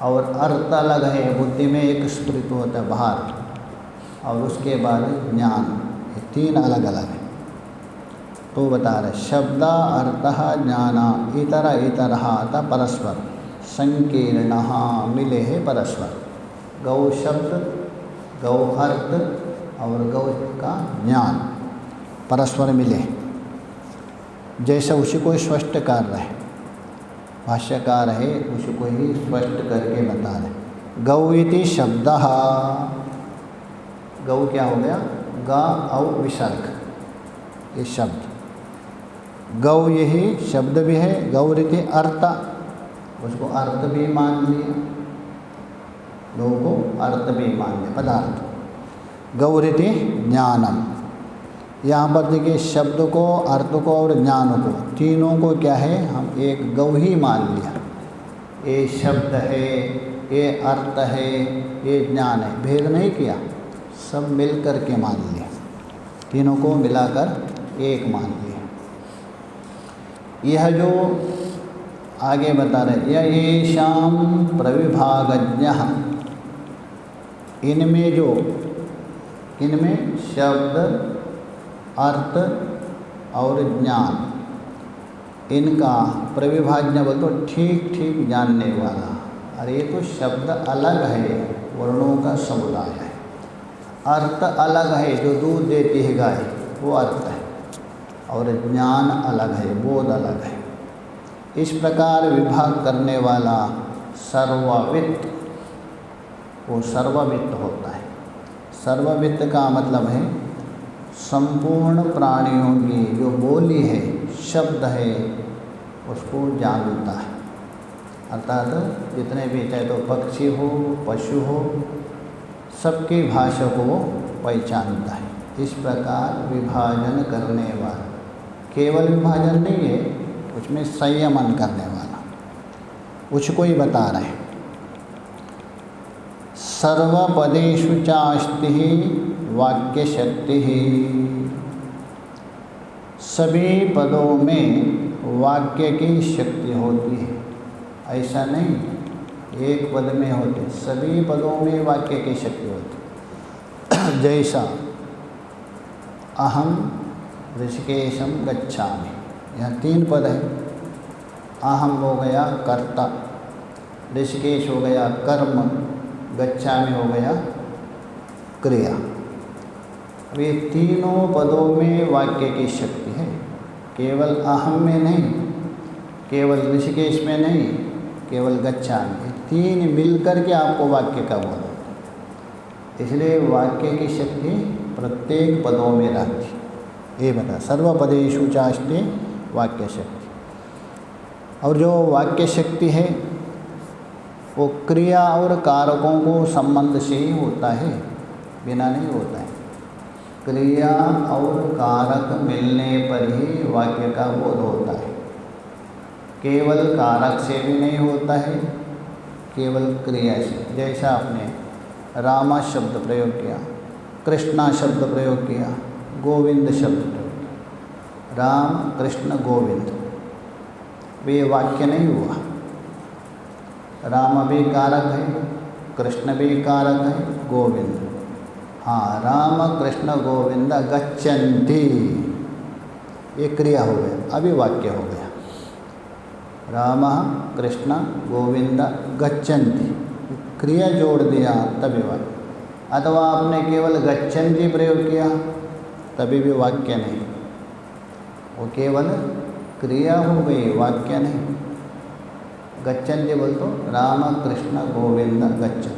और अर्थ अलग है, बुद्धि में एक स्फुरित होता है बाहर, और उसके बाद ज्ञान, ये तीन अलग अलग है। तो बता रहे शब्द अर्थ ज्ञान इतर इतरः परस्पर संकीर्ण मिले है परस्पर। गौ शब्द, गौ अर्थ और गौ का ज्ञान परस्पर मिले, जैसे उसी को स्पष्ट कर रहे भाष्यकार है, उसी को ही स्पष्ट करके बता रहे। गौ इति शब्द, गौ क्या हो गया? गा औ विसर्ग, ये शब्द। गौ यही शब्द भी है, गौरिति अर्थ, उसको अर्थ भी मान लिया, गौ को अर्थ भी मान लिया, पदार्थ। गौरिति ज्ञानम, यहाँ पर देखिए शब्द को, अर्थ को और ज्ञान को, तीनों को क्या है? हम एक गौ ही मान लिया। ये शब्द है, ये अर्थ है, ये ज्ञान है, भेद नहीं किया, सब मिल कर के मान लिया, तीनों को मिलाकर एक मान लिया। यह जो आगे बता रहे, यह येषां प्रविभागज्ञः, इनमें जो, इनमें शब्द अर्थ और ज्ञान, इनका प्रविभाज्ञ बोल तो ठीक ठीक जानने वाला। अरे ये तो शब्द अलग है, वर्णों का समुदाय है, अर्थ अलग है, जो दूध देती है गाय वो अर्थ है, और ज्ञान अलग है, बोध अलग है। इस प्रकार विभाग करने वाला सर्वविद, वो सर्ववित्त होता है। सर्ववित्त का मतलब है संपूर्ण प्राणियों की जो बोली है, शब्द है, उसको जानता है। अर्थात जितने भी, चाहे तो पक्षी हो, पशु हो, सबकी भाषा को वो पहचानता है। इस प्रकार विभाजन करने वाला, केवल विभाजन नहीं है, उसमें संयमन करने वाला, उसको ही बता रहे हैं। सर्वपदेषु चास्ति वाक्य शक्ति। सभी पदों में वाक्य की शक्ति होती है। ऐसा नहीं एक पद में होते, सभी पदों में वाक्य की शक्ति होती। जैसा अहम ऋषिकेशम गच्छामि, यहाँ 3 पद है। अहम हो गया कर्ता, ऋषिकेश हो गया कर्म, गच्छामि हो गया क्रिया। अब ये तीनों पदों में वाक्य की शक्ति है। केवल अहम में नहीं, केवल ऋषिकेश में नहीं, केवल गच्छामि, 3 मिलकर के आपको वाक्य का बोध होता है। इसलिए वाक्य की शक्ति प्रत्येक पदों में रहती। ये बता, सर्वपदेषु चास्ति वाक्य शक्ति। और जो वाक्य शक्ति है वो क्रिया और कारकों को संबंध से ही होता है, बिना नहीं होता है। क्रिया और कारक मिलने पर ही वाक्य का बोध होता है। केवल कारक से भी नहीं होता है, केवल क्रिया से। जैसा आपने रामा शब्द प्रयोग किया, कृष्णा शब्द प्रयोग किया, गोविंद शब्द प्रयोग किया, राम कृष्ण गोविंद, वे वाक्य नहीं हुआ। राम भी कारक है, कृष्ण भी कारक है, गोविंद। हाँ, राम कृष्ण गोविंद गच्छन्ति, ये क्रिया हो गया, अभी वाक्य हो गया। राम कृष्ण गोविंद गच्छन्ति, क्रिया जोड़ दिया तभी वाक्य। अथवा आपने केवल गच्छन्ति प्रयोग किया तभी भी वाक्य नहीं, वो केवल क्रिया हो गई, वाक्य नहीं। गच्छन्ति बोल तो राम कृष्ण गोविंद गच्छन्ति,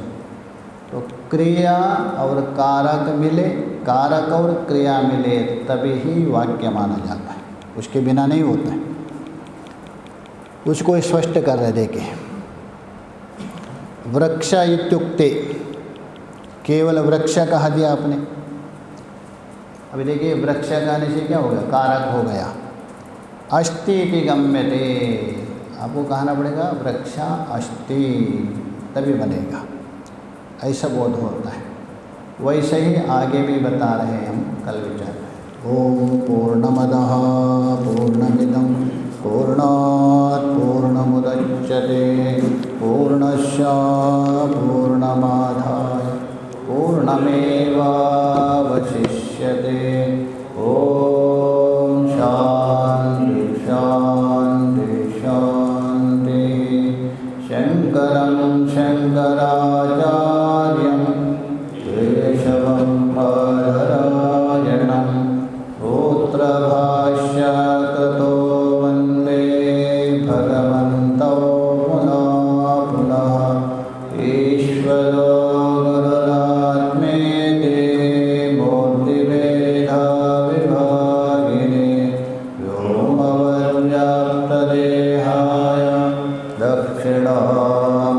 तो क्रिया और कारक मिले, कारक और क्रिया मिले तभी ही वाक्य माना जाता है, उसके बिना नहीं होता है। उसको स्पष्ट कर रहे, देखिए। वृक्ष इत्युक्ते, केवल वृक्ष कहा दिया आपने। अभी देखिए, वृक्ष कहने से क्या हो गया, कारक हो गया। अस्ति इति गम्यते, आपको कहना पड़ेगा वृक्षा अस्ति, तभी बनेगा, ऐसा बोध होता है। वैसे ही आगे भी बता रहे हैं हम, कल विचार। ओम पूर्णमदः पूर्णमिदं पूर्णात् पूर्णमुदच्यते पूर्णस्य पूर्णमादाय पूर्णमेवावशिष्यते। ओम शांति शांति शांति। शंकरं शंकराचार्यं केशवं बादरायणं सूत्रभाष्यकृतो वन्दे भगवन्तौ पुनः पुनः। ईश्वरो गुरुरात्मेति मूर्तिभेदविभागिने व्योमवद्व्याप्तदेहाय दक्षिणामूर्तये